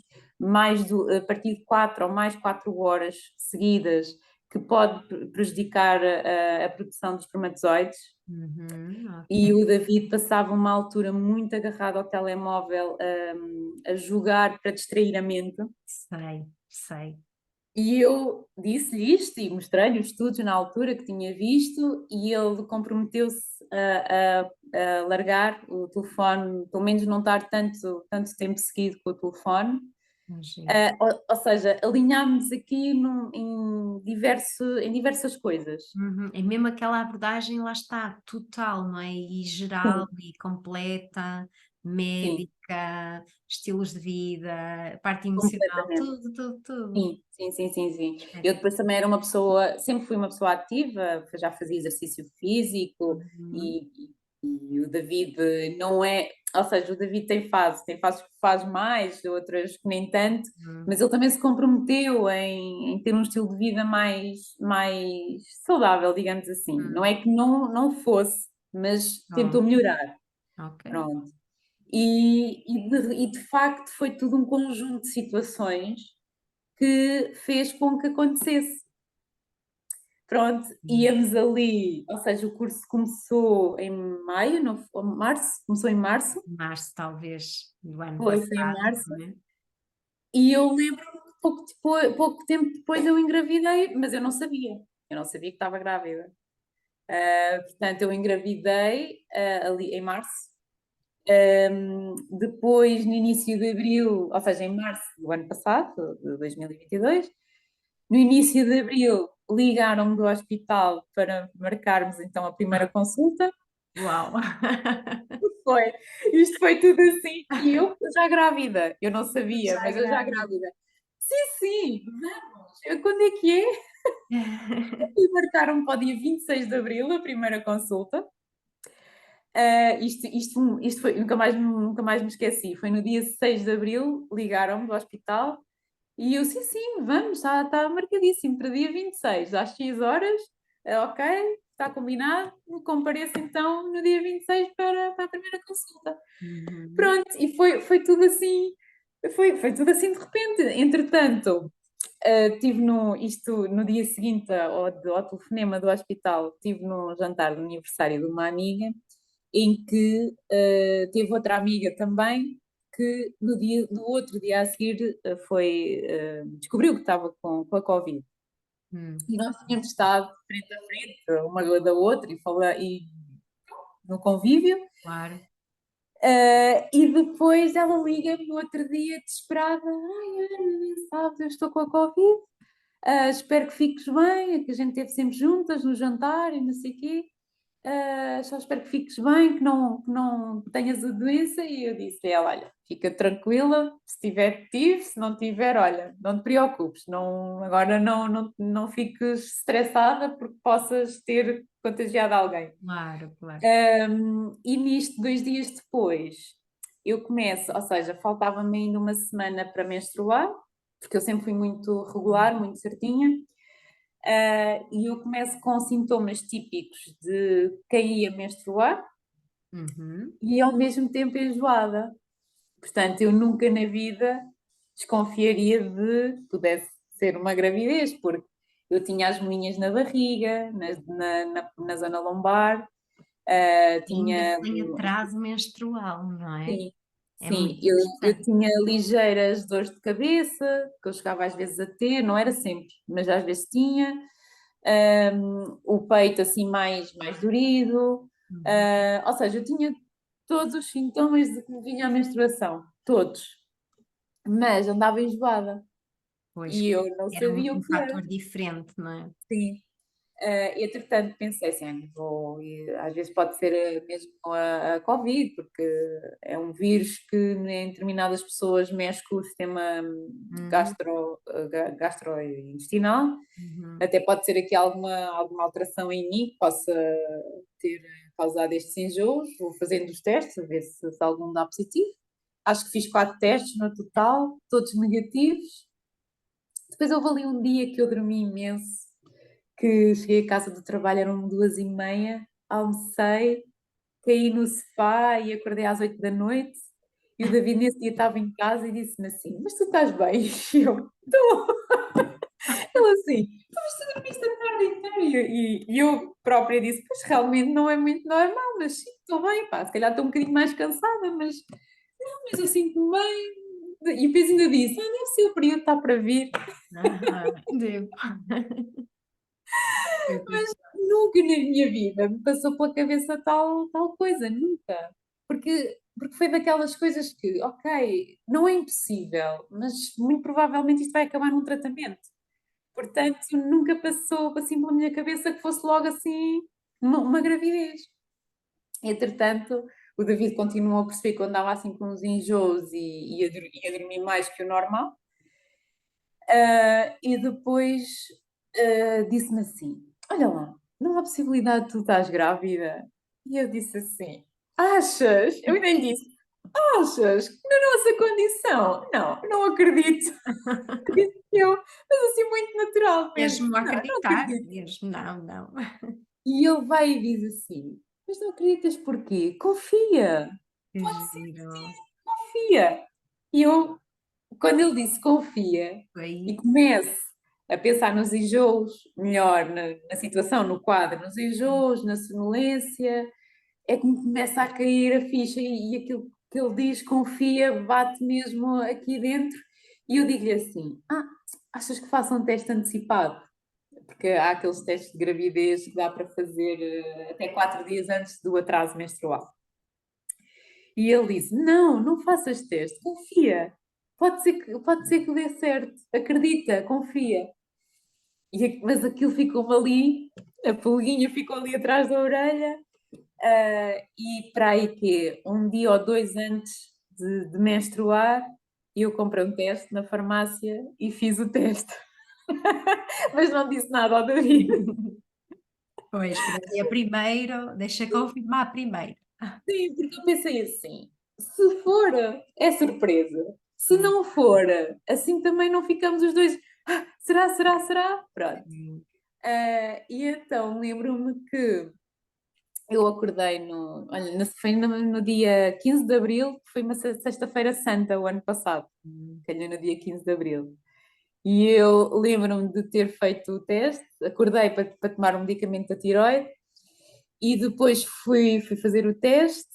a partir de 4 ou mais 4 horas seguidas, que pode prejudicar a produção dos espermatozoides. E
ok.
o David passava uma altura muito agarrado ao telemóvel, a jogar para distrair a mente.
Sei, sei.
E eu disse-lhe isto e mostrei-lhe os estudos na altura que tinha visto e ele comprometeu-se a largar o telefone, pelo menos não estar tanto tempo seguido com o telefone.
Imagino.
Ou seja, alinhámos aqui em diversas coisas.
Uhum. E mesmo aquela abordagem, lá está, total, não é? E geral
Sim,
e completa,
sim,
médica, estilos de vida, parte emocional,
completamente.
tudo, tudo, tudo.
Sim, sim, sim, sim, sim. Eu
Espetáculo.
depois também era uma pessoa, sempre fui uma pessoa ativa, já fazia exercício físico
Uhum.
e o David não é, ou seja, o David tem fases que faz mais, outras que nem tanto,
Uhum.
mas ele também se comprometeu em ter um estilo de vida mais saudável, digamos assim. Não
Hum.
é que não fosse, mas tentou
Pronto,
melhorar.
ok.
Pronto. E de facto foi tudo um conjunto de situações que fez com que acontecesse. Pronto,
Hum.
íamos ali, ou seja, o curso começou em maio, não, ou março, começou em março,
Março, talvez, do ano
foi em
passado,
março,
não é?
e eu lembro-me que pouco tempo depois eu engravidei, mas eu não sabia que estava grávida. Portanto, eu engravidei ali em março. Depois, no início de abril, ou seja, em março do ano passado, de 2022, no início de abril, ligaram-me do hospital para marcarmos então a primeira consulta.
Uau!
Foi, isto foi tudo assim, e eu já grávida, eu não sabia,
Já
mas eu já
grávida.
grávida. Sim, sim, vamos. Quando é que é? E marcaram para o dia 26 de abril a primeira consulta. Isto foi, nunca mais me esqueci. Foi no dia 6 de abril, ligaram-me do hospital e eu, sim, sim, vamos, está marcadíssimo para dia 26 às X horas, ok, está combinado, compareço então no dia 26 para a primeira consulta.
Uhum.
Pronto, e foi tudo assim, foi tudo assim de repente. Entretanto, tive isto no dia seguinte ao telefonema do hospital, tive no jantar de aniversário de uma amiga, em que teve outra amiga também que no outro dia a seguir descobriu que estava com a Covid.
Hum.
E nós tínhamos estado frente a frente, uma da outra, e no convívio.
Claro.
E depois ela liga-me no outro dia, desesperada: Ai, Ana, sabes, eu estou com a Covid, espero que fiques bem, é que a gente esteve sempre juntas no jantar e não sei o quê. Só espero que fiques bem, que não tenhas a doença. E eu disse a ela: olha, fica tranquila, se tiver, tive, se não tiver, olha, não te preocupes, agora não fiques estressada porque possas ter contagiado alguém.
Claro, claro.
E nisto, 2 dias depois, eu começo, ou seja, faltava-me ainda uma semana para menstruar, porque eu sempre fui muito regular, muito certinha. E eu começo com sintomas típicos de quem ia menstruar
Uhum.
e ao mesmo tempo enjoada. Portanto, eu nunca na vida desconfiaria de que pudesse ser uma gravidez, porque eu tinha as moinhas na barriga, na zona lombar,
Ainda
tinha.
sem atraso menstrual, não é?
Sim,
É
sim,
muito
eu
interessante.
tinha ligeiras dores de cabeça, que eu chegava às vezes a ter, não era sempre, mas às vezes tinha. O peito assim mais dorido,
Uhum.
ou seja, eu tinha todos os sintomas de que me vinha a menstruação, todos, mas andava enjoada
Pois,
e eu não
era
sabia
um
o que
fator
era.
diferente, não é?
Sim. Entretanto, pensei assim, e às vezes pode ser mesmo a Covid, porque é um vírus que em determinadas pessoas mexe com o sistema
Uhum.
gastrointestinal.
Uhum.
Até pode ser aqui alguma alteração em mim que possa ter causado estes enjoos. Vou fazendo os testes, a ver se algum dá positivo. Acho que fiz 4 testes no total, todos negativos. Depois houve ali um dia que eu dormi imenso, que cheguei a casa do trabalho, eram 2h30, almocei, caí no sofá e acordei às 8 da noite. E o David nesse dia estava em casa e disse-me assim: Mas tu estás bem? E eu: Estou. Ele assim: Mas tu dormiste a tarde inteira. E eu própria disse: Pois realmente não é muito normal, mas sim, estou bem, pá, se calhar estou um bocadinho mais cansada, mas eu sinto-me bem. E depois ainda disse, deve ser o período que está para vir.
Devo.
Mas nunca na minha vida me passou pela cabeça tal coisa, nunca. Porque foi daquelas coisas que, ok, não é impossível, mas muito provavelmente isto vai acabar num tratamento. Portanto, nunca passou assim pela minha cabeça que fosse logo assim uma gravidez. Entretanto, o David continuou a perceber que eu andava assim com uns enjoos e ia dormir mais que o normal. E depois disse-me assim: Olha lá, não há possibilidade de tu estás grávida? E eu disse assim: Achas? Eu ainda lhe disse: Achas que na nossa condição? Não, não acredito. Disse eu, mas assim muito naturalmente:
Mesmo a
Não, não
acreditar,
acredito.
mesmo, não, não.
E ele vai e diz assim: Mas não acreditas porquê? Confia,
Que giro.
confia. E eu, quando ele disse confia e
Foi.
comece a pensar nos enjoos, melhor na situação, no quadro, nos enjoos, na sonolência, é que me começa a cair a ficha e aquilo que ele diz, confia, bate mesmo aqui dentro. E eu digo-lhe assim: achas que faço um teste antecipado? Porque há aqueles testes de gravidez que dá para fazer até 4 dias antes do atraso menstrual. E ele disse: Não, não faças teste, confia. Pode ser que dê certo. Acredita, confia. Mas aquilo ficou-me ali, a pulguinha ficou ali atrás da orelha. E para aí que um dia ou dois antes de menstruar, eu comprei um teste na farmácia e fiz o teste. Mas não disse nada ao David.
Pois, para ti é primeiro, deixa confirmar primeiro.
Sim, porque eu pensei assim: se for, é surpresa. Se
Sim,
não for, assim também não ficamos os dois. Será, será, será? Pronto.
sim.
E então lembro-me que eu acordei olha, foi no dia 15 de Abril, que foi uma sexta-feira santa o ano passado, calhou no dia 15 de Abril. E eu lembro-me de ter feito o teste, acordei para tomar um medicamento da tiroide e depois fui fazer o teste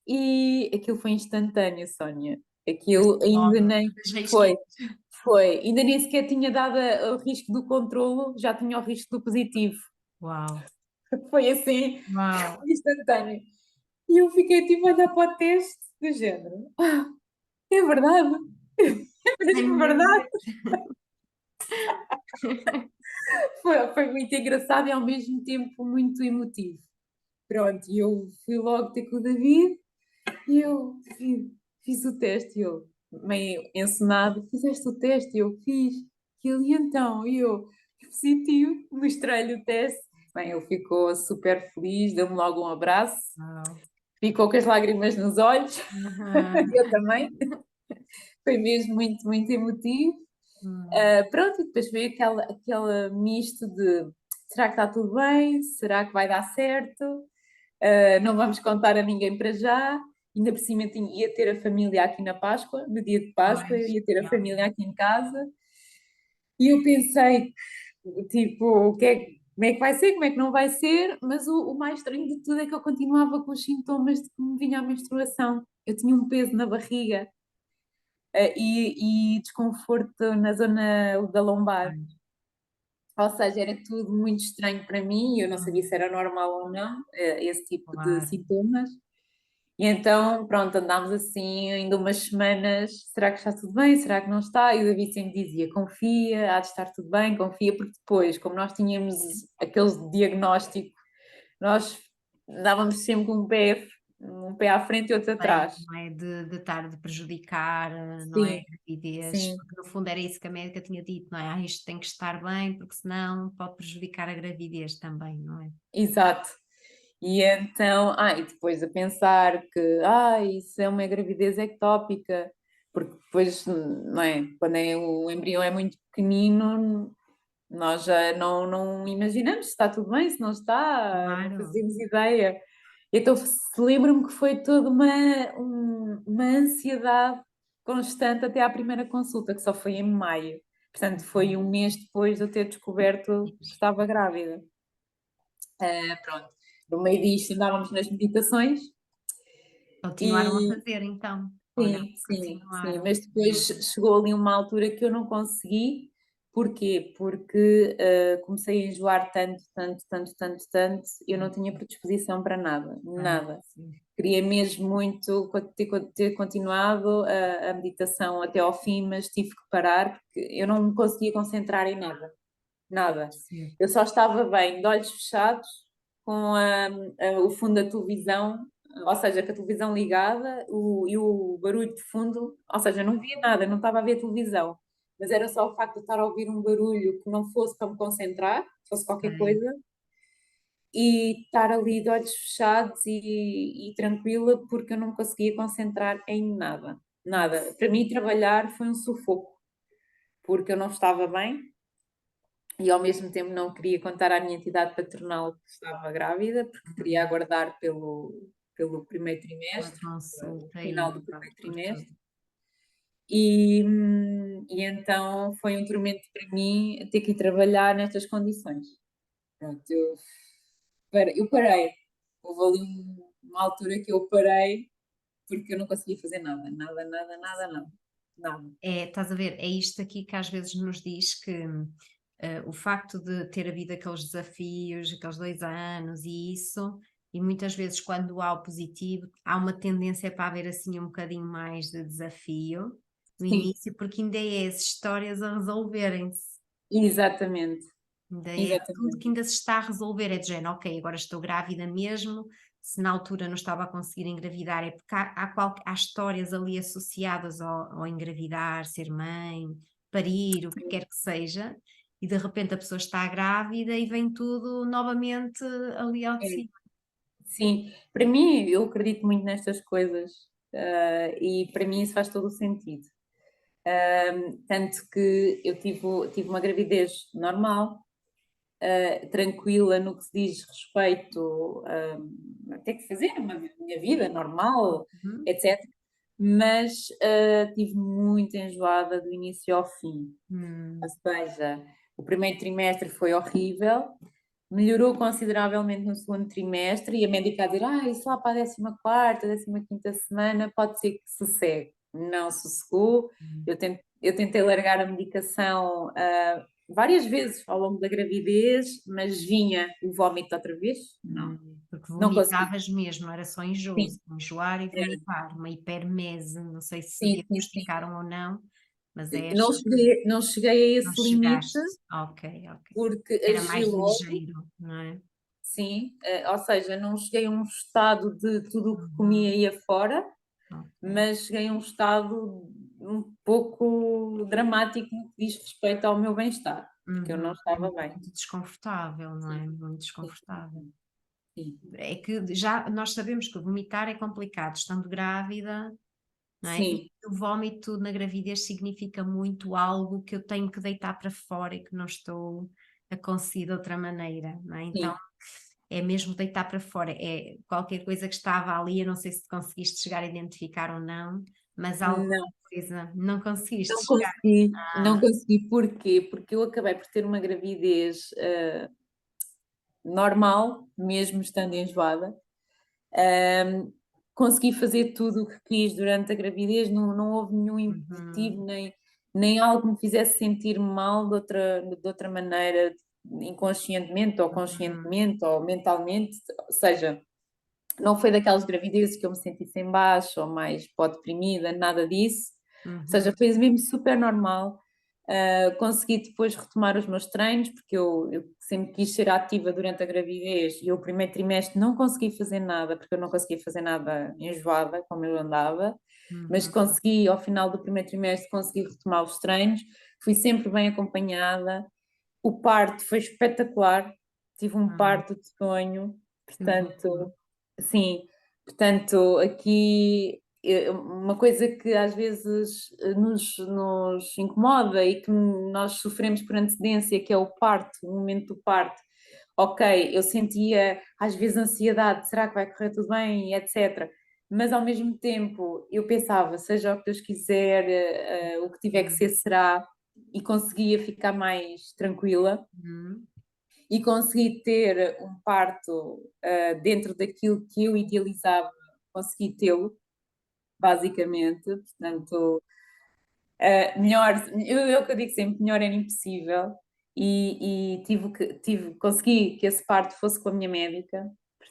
e aquilo foi instantâneo, Sónia. Aquilo ainda
Logo,
nem
beijinho.
foi, ainda nem sequer tinha dado o risco do controlo, já tinha o risco do positivo.
Uau,
Foi assim,
uau.
instantâneo. E eu fiquei tipo a olhar para o teste do género. É verdade, é
Ai,
mesmo
meu
verdade.
Deus.
Foi muito engraçado e ao mesmo tempo muito emotivo. Pronto, e eu fui logo ter com o David e eu fiz o teste. E eu, meio encenado, fizeste o teste? E eu fiz. E ele, então, e eu, positivo, mostrei-lhe o teste. Bem, ele ficou super feliz, deu-me logo um abraço,
Uau.
ficou com as lágrimas nos olhos,
Aham.
eu também. Foi mesmo muito, muito emotivo.
Hum.
Pronto, e depois veio aquela misto de será que está tudo bem? Será que vai dar certo? Não vamos contar a ninguém para já. Ainda por cima ia ter a família aqui na Páscoa, no dia de Páscoa, eu
Pois,
ia ter a família
realmente.
aqui em casa. E eu pensei, tipo, como é que vai ser, como é que não vai ser? Mas o mais estranho de tudo é que eu continuava com os sintomas de que me vinha a menstruação. Eu tinha um peso na barriga, e desconforto na zona da lombar.
Pois.
Ou seja, era tudo muito estranho para mim e eu não sabia se
Hum,
era normal ou não, esse tipo de
claro.
sintomas. E então, pronto, andámos assim ainda umas semanas. Será que está tudo bem? Será que não está? E o David sempre dizia: confia, há de estar tudo bem, confia, porque depois, como nós tínhamos aquele diagnóstico, nós dávamos sempre um pé à frente e outro
Bem,
atrás.
não é de estar de prejudicar, não é,
Sim,
a gravidez,
sim,
porque no fundo era isso que a médica tinha dito, não é? Ah, isto tem que estar bem, porque senão pode prejudicar a gravidez também, não é?
exato. E então, e depois a pensar que, isso é uma gravidez ectópica, porque depois, não é? Quando o embrião é muito pequenino, nós já não imaginamos se está tudo bem, se não está, não
Claro.
fazemos ideia. Então, lembro-me que foi toda uma ansiedade constante até à primeira consulta, que só foi em maio. Portanto, foi um mês depois de eu ter descoberto que estava grávida. Pronto. No meio disto andávamos nas meditações
Continuaram a
e
fazer então. ou não?
sim,
Continuaram.
mas depois chegou ali uma altura que eu não consegui. Porquê? Porque comecei a enjoar tanto, tanto, tanto, tanto, tanto, eu não tinha predisposição para nada, nada.
Sim.
Queria mesmo muito ter continuado a meditação até ao fim, mas tive que parar porque eu não me conseguia concentrar em nada, nada.
Sim.
Eu só estava bem de olhos fechados, com o fundo da televisão, ou seja, com a televisão ligada e o barulho de fundo, ou seja, não via nada, não estava a ver televisão, mas era só o facto de estar a ouvir um barulho que não fosse para me concentrar, fosse qualquer
Ok.
coisa, e estar ali de olhos fechados e tranquila, porque eu não me conseguia concentrar em nada, nada. Para mim, trabalhar foi um sufoco, porque eu não estava bem e ao mesmo tempo não queria contar à minha entidade patronal que estava grávida, porque queria aguardar pelo primeiro
Uma
trimestre, o
consulta
final
e
do
pronto,
primeiro
por tudo.
trimestre. E então foi um tormento para mim ter que ir trabalhar nestas condições. Pronto, eu parei. Houve ali uma altura que eu parei porque eu não conseguia fazer nada, nada, nada, nada, nada, nada.
É, estás a ver, é isto aqui que às vezes nos diz que o facto de ter havido aqueles desafios, aqueles 2 anos e isso, e muitas vezes quando há o positivo, há uma tendência para haver assim um bocadinho mais de desafio no
Sim,
início, porque ainda é as histórias a resolverem-se.
exatamente,
Ainda é tudo que
exatamente.
ainda se está a resolver, é de género, ok, agora estou grávida mesmo, se na altura não estava a conseguir engravidar, é porque há histórias ali associadas ao engravidar, ser mãe, parir, o que quer que seja, e de repente a pessoa está grávida e vem tudo novamente ali ao de
É,
cima.
sim, para mim, eu acredito muito nestas coisas, e para mim isso faz todo o sentido. Tanto que eu tive uma gravidez normal, tranquila no que se diz respeito a ter que fazer uma minha vida normal,
Uhum,
etc. Mas tive muito enjoada do início ao fim. Ou
hum,
seja, o primeiro trimestre foi horrível, melhorou consideravelmente no segundo trimestre e a médica a dizer, isso lá para a 14ª, 15ª semana pode ser que sossegue. Não sossegou.
hum,
Eu tentei largar a medicação várias vezes ao longo da gravidez, mas vinha o vómito outra vez. Não,
porque
não consegui.
vomitavas mesmo, não era só enjoo,
Sim,
enjoar e
era.
vomitar, uma hipermese, não sei se
Sim, sim, sim.
diagnosticaram ou não, mas é
Não cheguei a
não
esse limite
chegaste. Ok, ok.
porque
Era
agi
mais
logo.
ligeiro, não é?
Sim, ou seja, não cheguei a um estado de tudo o que
Uhum,
comia ia fora,
ok.
mas cheguei a um estado um pouco dramático no que diz respeito ao meu bem-estar, porque eu
Uhum.
não
É
estava bem.
muito desconfortável, não
Sim,
é? Muito
sim, sim,
desconfortável.
sim. Sim,
É que já nós sabemos que vomitar é complicado, estando grávida, não é? E
sim,
o vómito na gravidez significa muito algo que eu tenho que deitar para fora e que não estou a conseguir de outra maneira, não é? Então
sim.
é mesmo deitar para fora, é qualquer coisa que estava ali, eu não sei se conseguiste chegar a identificar ou não, mas alguma
Não,
coisa, não conseguiste
não
chegar.
consegui. Não
Ah,
consegui. Porquê? Porque eu acabei por ter uma gravidez normal, mesmo estando enjoada. Um, Consegui fazer tudo o que quis durante a gravidez, não houve nenhum
uhum,
impeditivo, nem algo que me fizesse sentir mal de outra maneira, inconscientemente ou
uhum,
conscientemente ou mentalmente, ou seja, não foi daquelas gravidezes que eu me sentisse em baixo ou mais pó deprimida, nada disso. Ou seja,
uhum,
foi mesmo super normal. Consegui depois retomar os meus treinos, porque eu sempre quis ser ativa durante a gravidez e o primeiro trimestre não consegui fazer nada, porque eu não conseguia fazer nada enjoada, como eu andava, mas
uhum,
consegui, ao final do primeiro trimestre, consegui retomar os treinos, fui sempre bem acompanhada. O parto foi espetacular, tive um
uhum,
parto de sonho,
que bom.
portanto, sim, portanto, aqui uma coisa que às vezes nos incomoda e que nós sofremos por antecedência, que é o parto, o momento do parto. Ok, eu sentia às vezes ansiedade, será que vai correr tudo bem, e etc. Mas ao mesmo tempo eu pensava, seja o que Deus quiser, o que tiver que
Uhum,
ser será, e conseguia ficar mais tranquila
uhum,
e consegui ter um parto dentro daquilo que eu idealizava, consegui tê-lo. basicamente. Portanto, melhor, eu que eu digo sempre, melhor era impossível. E consegui que esse parto fosse com a minha médica.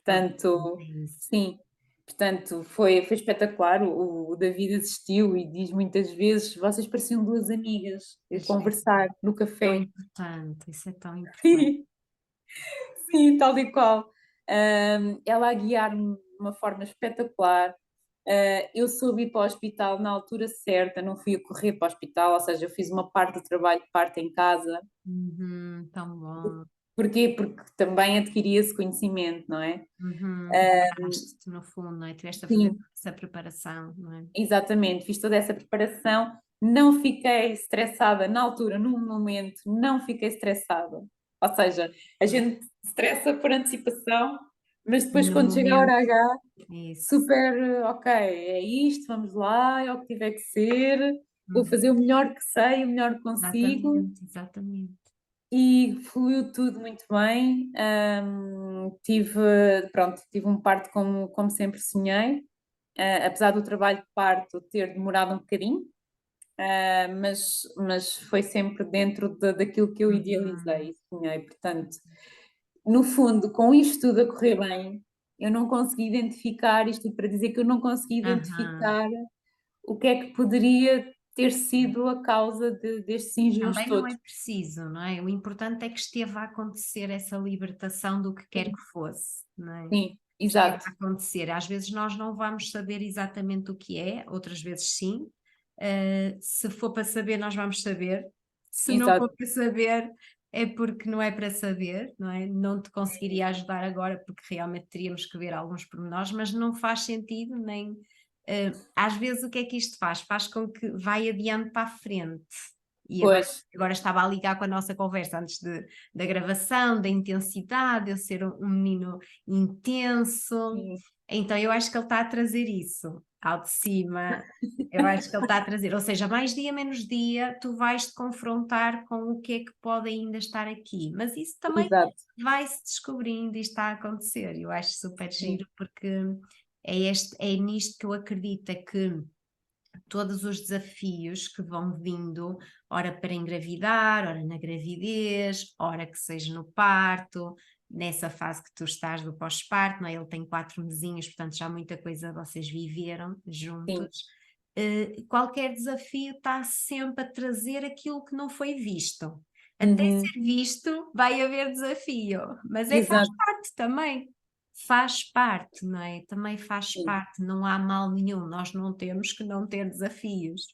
É
Portanto,
isso.
sim. Portanto, foi espetacular. O David assistiu e diz muitas vezes: vocês pareciam duas amigas a
Isso é
conversar no
tão
café.
importante, isso é tão importante.
Sim, tal e qual. Ela a guiar-me de uma forma espetacular. Eu soube ir para o hospital na altura certa, não fui a correr para o hospital, ou seja, eu fiz uma parte do trabalho, parte em casa.
Uhum, tão bom.
Porquê? Porque também adquiri esse conhecimento, não é?
Uhum, preparaste-te no fundo, não é? Tiveste a fazer
Sim,
essa preparação, não é?
exatamente. Fiz toda essa preparação, não fiquei estressada na altura, no momento, não fiquei estressada. Ou seja, a gente estressa por antecipação, mas
E
depois
no
quando chega a hora
momento,
H,
isso.
super, ok, é isto, vamos lá, é o que tiver que ser, vou
Uhum,
fazer o melhor que sei, o melhor que consigo,
exatamente, exatamente.
e fluiu tudo muito bem. Tive um parto como sempre sonhei, apesar do trabalho de parto ter demorado um bocadinho, mas foi sempre dentro daquilo que eu
Uhum,
idealizei e sonhei. Portanto, no fundo, com isto tudo a correr bem, eu não consegui identificar, isto tudo para dizer que eu não consegui
aham.
identificar o que é que poderia ter sido a causa destes enjoos
Também não é
todos.
preciso, não é? O importante é que esteve a acontecer essa libertação do que quer
Sim,
que fosse, não é?
sim,
Esteve
exato,
a acontecer. Às vezes nós não vamos saber exatamente o que é, outras vezes sim. Se for para saber, nós vamos saber. Se não for
exato,
para saber, é porque não é para saber, não é? Não te conseguiria ajudar agora, porque realmente teríamos que ver alguns pormenores, mas não faz sentido, nem. Às vezes, o que é que isto faz? Faz com que vai adiando para a frente. E
pois,
agora estava a ligar com a nossa conversa antes da gravação, da intensidade, de eu ser um menino intenso.
sim,
Então eu acho que ele está a trazer isso ao de cima. Eu acho que ele está a trazer, ou seja, mais dia menos dia, tu vais te confrontar com o que é que pode ainda estar aqui. Mas isso também
exato,
vai-se descobrindo e está a acontecer. Eu acho super
sim,
giro porque é nisto que eu acredito, é que todos os desafios que vão vindo, ora para engravidar, ora na gravidez, ora que seja no parto, nessa fase que tu estás do pós-parto, não é? Ele tem 4 mesinhos, portanto já muita coisa vocês viveram
sim,
juntos. Qualquer desafio está sempre a trazer aquilo que não foi visto. Até
uhum,
ser visto, vai haver desafio, mas faz
exato,
parte também. Faz parte, não é? Também faz
sim,
parte, não há mal nenhum, nós não temos que não ter desafios.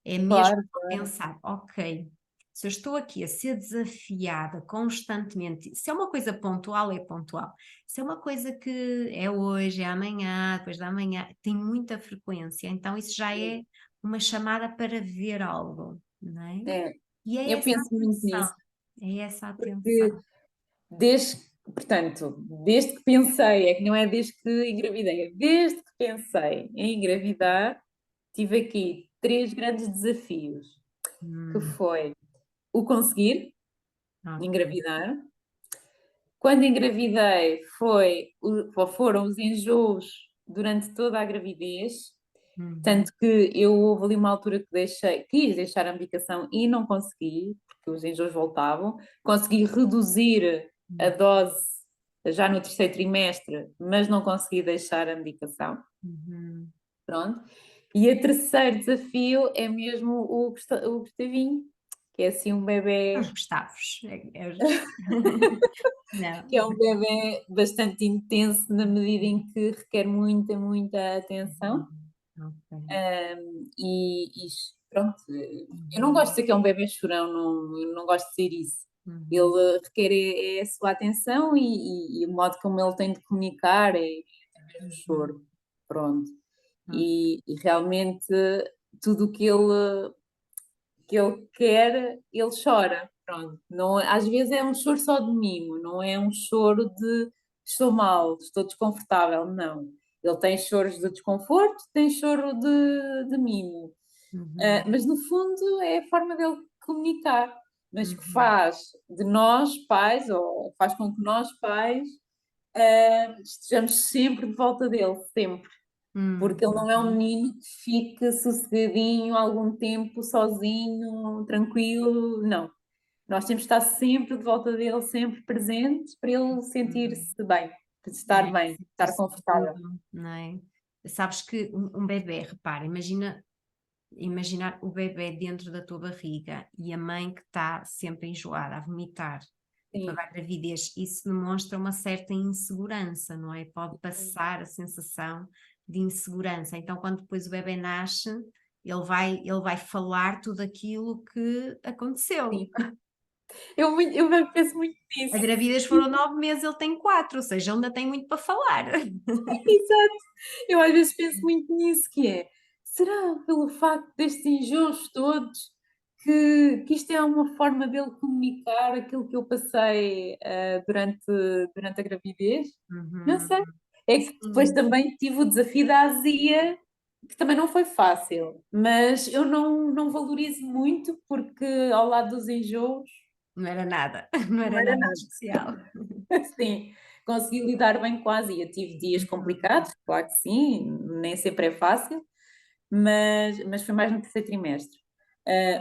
É mesmo
claro,
pensar, ok, se eu estou aqui a ser desafiada constantemente, se é uma coisa pontual, é pontual. Se é uma coisa que é hoje, é amanhã, depois da manhã, tem muita frequência, então isso já
sim,
é uma chamada para ver algo, não é?
é,
E é
eu
essa
penso muito
atenção,
nisso,
é essa
porque
atenção.
desde, desde que pensei, é que não é desde que engravidei, é desde que pensei em engravidar, tive aqui três grandes desafios, que
Hum,
foi o conseguir
ok.
engravidar. Quando engravidei foram os enjoos durante toda a gravidez,
Uhum,
tanto que eu houve ali uma altura que quis deixar a medicação e não consegui, porque os enjoos voltavam. Consegui reduzir a
uhum,
dose já no terceiro trimestre, mas não consegui deixar a medicação.
uhum.
Pronto. E o terceiro desafio é mesmo o Gustavinho, que é assim um
Os
bebê,
Gustavos. Não.
que é um bebê bastante intenso na medida em que requer muita, muita atenção.
Uhum. Ok.
Pronto, eu não gosto de
Uhum.
dizer que é um bebê chorão, não, eu não gosto de dizer isso.
Uhum.
Ele requer a sua atenção e o modo como ele tem de comunicar é através do
Uhum.
choro. Pronto.
Ok.
E realmente tudo o que ele quer, ele chora. Pronto. Não, às vezes é um choro só de mimo, não é um choro de estou mal, estou desconfortável, não. Ele tem choros de desconforto, tem choro de mimo.
Uhum.
Mas no fundo é a forma dele comunicar, mas que
Uhum.
faz de nós pais, ou faz com que nós pais estejamos sempre de volta dele, sempre. porque ele não é um
uhum.
menino que fica sossegadinho algum tempo, sozinho, tranquilo, não. Nós temos que estar sempre de volta dele, sempre presentes, para ele
Uhum.
sentir-se bem, para estar
É,
bem, estar
sentir-se
confortável.
seguro, não é? Sabes que um bebé, repara, imaginar o bebé dentro da tua barriga e a mãe que está sempre enjoada, a vomitar, toda
Sim,
a gravidez, isso demonstra uma certa insegurança, não é? Pode passar a sensação de insegurança. Então, quando depois o bebé nasce, ele vai falar tudo aquilo que aconteceu.
sim. Eu penso muito
A
nisso.
gravidez foram 9 meses, ele tem 4, ou seja, ele ainda tem muito para falar.
Exato. Eu às vezes penso muito nisso, que é, será pelo facto destes enjoos todos que isto é uma forma dele comunicar aquilo que eu passei, durante a gravidez? Não sei.
Uhum.
É que depois
Sim,
também tive o desafio da azia, que também não foi fácil, mas eu não valorizo muito, porque ao lado dos enjoos
não era nada, não
não
era
era
nada de
nada.
especial.
Sim, consegui lidar bem com a azia. Tive dias
Uhum.
complicados, claro que sim, nem sempre é fácil, mas foi mais no terceiro trimestre.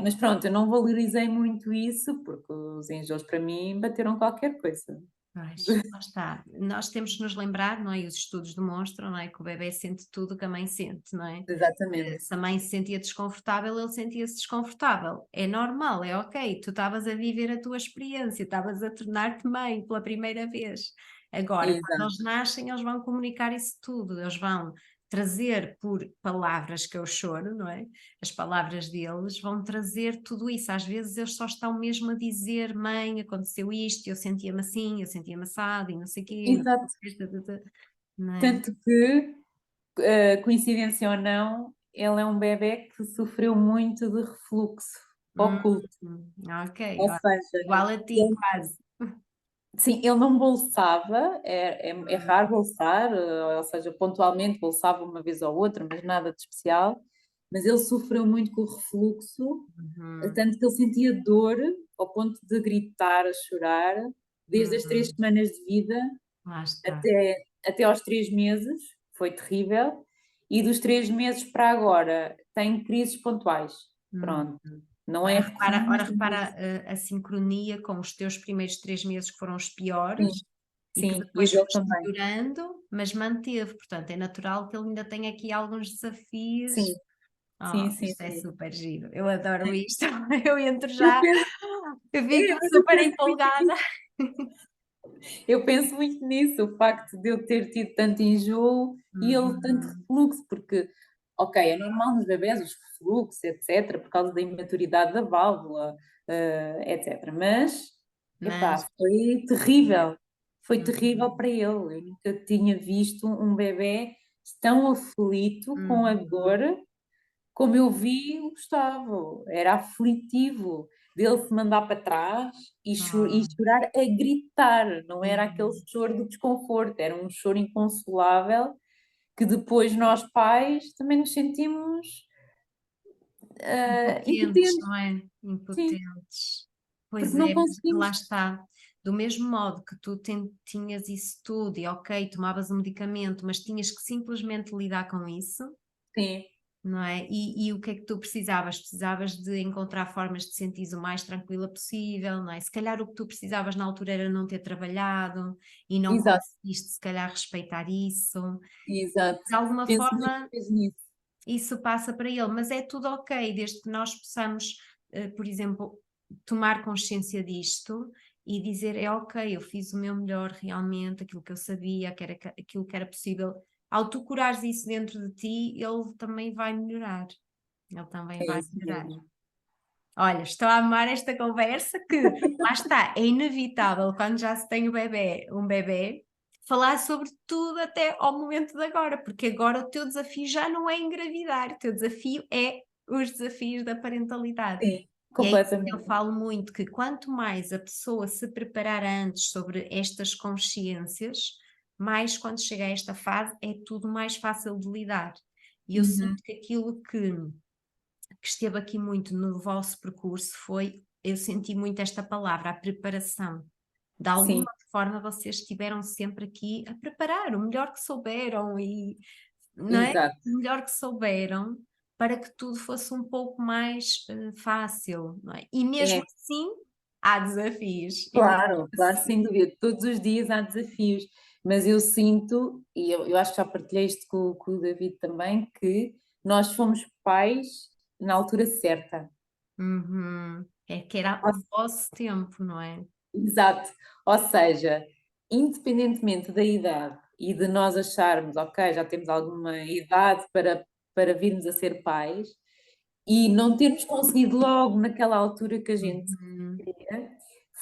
Mas pronto, eu não valorizei muito isso, porque os enjoos para mim bateram qualquer coisa.
Pois, lá está. Nós temos que nos lembrar, não é? E os estudos demonstram, não é? Que o bebé sente tudo o que a mãe sente, não é?
Exatamente,
Se a mãe se sentia desconfortável, ele sentia-se desconfortável. É normal, é ok. Tu estavas a viver a tua experiência, estavas a tornar-te mãe pela primeira vez. Agora, quando
exato,
eles nascem, eles vão comunicar isso tudo, eles vão trazer por palavras que eu choro, não é? As palavras deles vão trazer tudo isso. Às vezes eles só estão mesmo a dizer: mãe, aconteceu isto, eu sentia-me assim, eu sentia-me assado e não sei o quê, não
exato.
sei o quê, não é?
Tanto que, coincidência ou não, ele é um bebé que sofreu muito de refluxo
Hum,
oculto.
ok,
Ou
ó,
seja,
igual a ti,
ele
quase.
sim, ele não bolsava, é raro bolsar, ou seja, pontualmente bolsava uma vez ou outra, mas nada de especial. Mas ele sofreu muito com o refluxo,
Uhum,
tanto que ele sentia dor ao ponto de gritar, a chorar, desde as 3 semanas de vida
lá está.
até aos 3 meses, foi terrível, e dos 3 meses para agora tem crises pontuais.
Uhum.
Pronto, não é
Ora
recorrente,
repara
mas
a sincronia com os teus primeiros 3 meses que foram os piores
sim,
e que
sim, e o
depois
dele
foste
também.
melhorando, mas manteve. Portanto, é natural que ele ainda tenha aqui alguns desafios.
Sim, sim, sim,
Isto é
sim.
super giro. Eu adoro isto. Eu entro
Eu
já,
penso,
eu fico
mas eu
super
penso muito
empolgada.
nisso. Eu penso muito nisso, o facto de eu ter tido tanto enjoo e ele tanto
Uhum.
refluxo, porque, ok, é normal nos bebés os refluxos, etc., por causa da imaturidade da válvula, etc. Mas, epá,
Mas,
foi terrível
uhum,
para ele. Eu nunca tinha visto um bebé tão aflito com a dor
uhum,
como eu vi o Gustavo, era aflitivo, dele se mandar para trás e
oh,
chorar a gritar, não era aquele
uhum.
choro de desconforto, era um choro inconsolável que depois nós pais também nos sentimos
Impotentes,
impotentes,
não é?
sim,
Impotentes.
porque
Pois
não
é, mas lá
conseguimos,
está. Do mesmo modo que tu tinhas isso tudo e ok, tomavas um medicamento, mas tinhas que simplesmente lidar com isso,
sim,
não é? E o que é que tu precisavas? Precisavas de encontrar formas de sentir o mais tranquila possível, não é? Se calhar o que tu precisavas na altura era não ter trabalhado e não
exato,
conseguiste, se calhar, respeitar isso.
exato,
De alguma
penso muitas
forma,
vezes nisso,
isso passa para ele, mas é tudo ok, desde que nós possamos, por exemplo, tomar consciência disto e dizer: é ok, eu fiz o meu melhor realmente, aquilo que eu sabia, aquilo que era possível. Ao tu curares isso dentro de ti, ele também vai melhorar. Ele também
é
vai
isso
melhorar.
mesmo.
Olha, estou a amar esta conversa que, lá está, é inevitável quando já se tem um bebê, falar sobre tudo até ao momento de agora, porque agora o teu desafio já não é engravidar, o teu desafio é os desafios da parentalidade.
Sim,
E é isso que eu
completamente,
falo muito, que quanto mais a pessoa se preparar antes sobre estas consciências, mais quando chega a esta fase é tudo mais fácil de lidar. E eu sinto
uhum,
que aquilo que esteve aqui muito no vosso percurso foi, eu senti muito esta palavra, a preparação. De
sim,
alguma forma vocês estiveram sempre aqui a preparar o melhor que souberam e não é?
exato.
O melhor que souberam para que tudo fosse um pouco mais fácil, não é? E mesmo
É,
assim há desafios. E mesmo
claro, claro,
assim,
sem dúvida. Todos os dias há desafios, mas eu sinto, e eu acho que já partilhei isto com o David também, que nós fomos pais na altura certa.
uhum, é que era o vosso tempo, não é?
Exato. Ou seja, independentemente da idade e de nós acharmos, ok, já temos alguma idade para virmos a ser pais e não termos conseguido logo naquela altura que a gente
Uhum,
queria,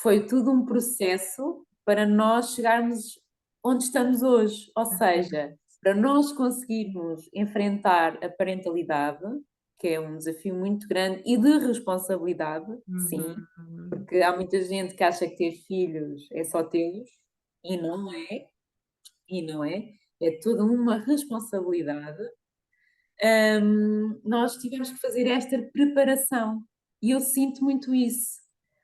foi tudo um processo para nós chegarmos onde estamos hoje. Ou
uhum,
seja, para nós conseguirmos enfrentar a parentalidade, que é um desafio muito grande e de responsabilidade, sim,
uhum,
porque há muita gente que acha que ter filhos é só tê-los, e não é, e não é, é toda uma responsabilidade. Nós tivemos que fazer esta preparação e eu sinto muito isso.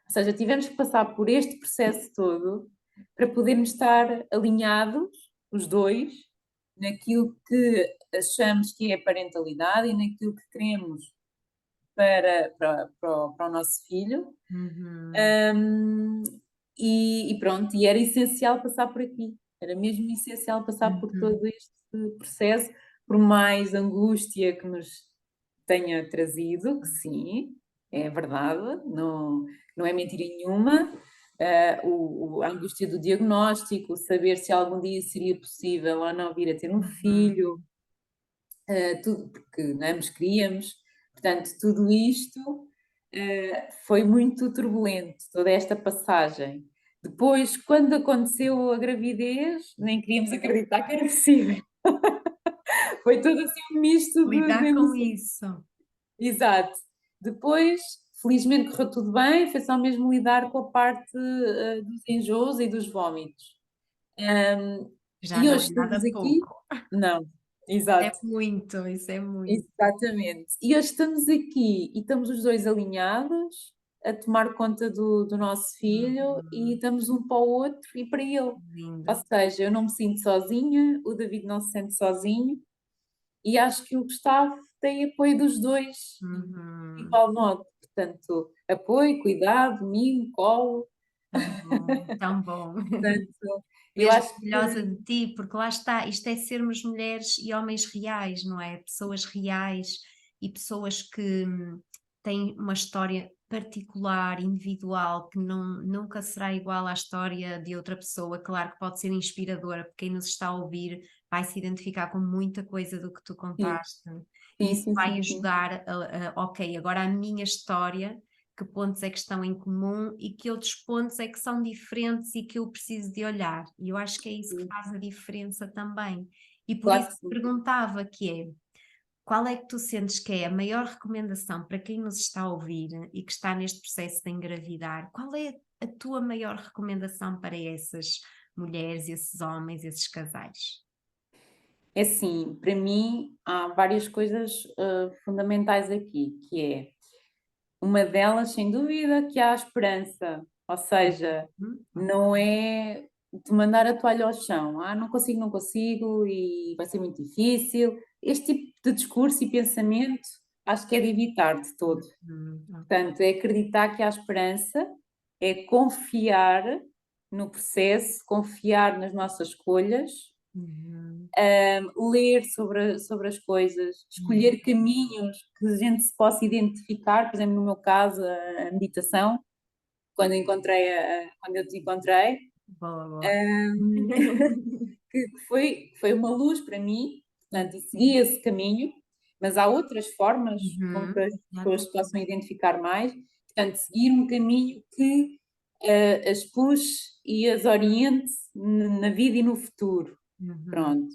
Ou seja, tivemos que passar por este processo todo para podermos estar alinhados, os dois, naquilo que achamos que é a parentalidade e naquilo que queremos para o nosso filho.
uhum,
Hum, e pronto, e era essencial passar por aqui, era mesmo essencial passar por
uhum,
todo este processo, por mais angústia que nos tenha trazido, que sim, é verdade, não é mentira nenhuma. A angústia do diagnóstico, saber se algum dia seria possível ou não vir a ter um
uhum,
filho, tudo, porque não é, nos queríamos, portanto, tudo isto foi muito turbulento, toda esta passagem. Depois, quando aconteceu a gravidez, nem queríamos acreditar que era possível. Foi todo assim um misto de
lidar com
emoções.
isso.
Exato. Depois, felizmente correu tudo bem, foi só mesmo lidar com a parte dos enjoos e dos vómitos. Hum,
Já
e
não
hoje
é
estamos
nada
aqui?
pouco.
Não,
É
exato.
muito, isso é muito.
Exatamente. E hoje estamos aqui e estamos os dois alinhados a tomar conta do nosso filho e
Uhum,
estamos um para o outro e para ele. Ou
lindo.
seja, eu não me sinto sozinha, o David não se sente sozinho e acho que o Gustavo tem apoio dos dois de
Uhum,
igual modo. Portanto, apoio, cuidado, mimo, colo.
tão bom, tão bom.
Portanto, eu
Mesmo
acho
orgulhosa
que
de ti, porque lá está, isto é sermos mulheres e homens reais, não é? Pessoas reais e pessoas que têm uma história particular, individual, que nunca será igual à história de outra pessoa. Claro que pode ser inspiradora, porque quem nos está a ouvir vai se identificar com muita coisa do que tu
sim,
contaste, e
sim,
isso
sim,
vai
sim, sim.
ajudar ok, agora a minha história, que pontos é que estão em comum e que outros pontos é que são diferentes e que eu preciso de olhar. E eu acho que é isso que
Sim.
faz a diferença também. E por
Claro
isso
que sim.
perguntava que é, qual é que tu sentes que é a maior recomendação para quem nos está a ouvir e que está neste processo de engravidar? Qual é a tua maior recomendação para essas mulheres, esses homens, esses casais?
É assim, para mim há várias coisas fundamentais aqui, que é uma delas, sem dúvida, que há a esperança, ou seja, não
Ok.
é de mandar a toalha ao chão, não consigo, não consigo e vai ser muito difícil. Este tipo de discurso e pensamento acho que é de evitar de todo.
Ok.
Portanto, é acreditar que há esperança, é confiar no processo, confiar nas nossas escolhas,
Uhum.
ler sobre as coisas,
Uhum.
escolher caminhos que a gente se possa identificar, por exemplo, no meu caso, a meditação, quando eu te encontrei,
Boa, boa.
hum, que foi uma luz para mim, portanto, e segui esse caminho, mas há outras formas com que
Uhum.
as pessoas se
Exatamente.
possam identificar mais, portanto, seguir um caminho que as puxe e as oriente na vida e no futuro.
Uhum.
Pronto.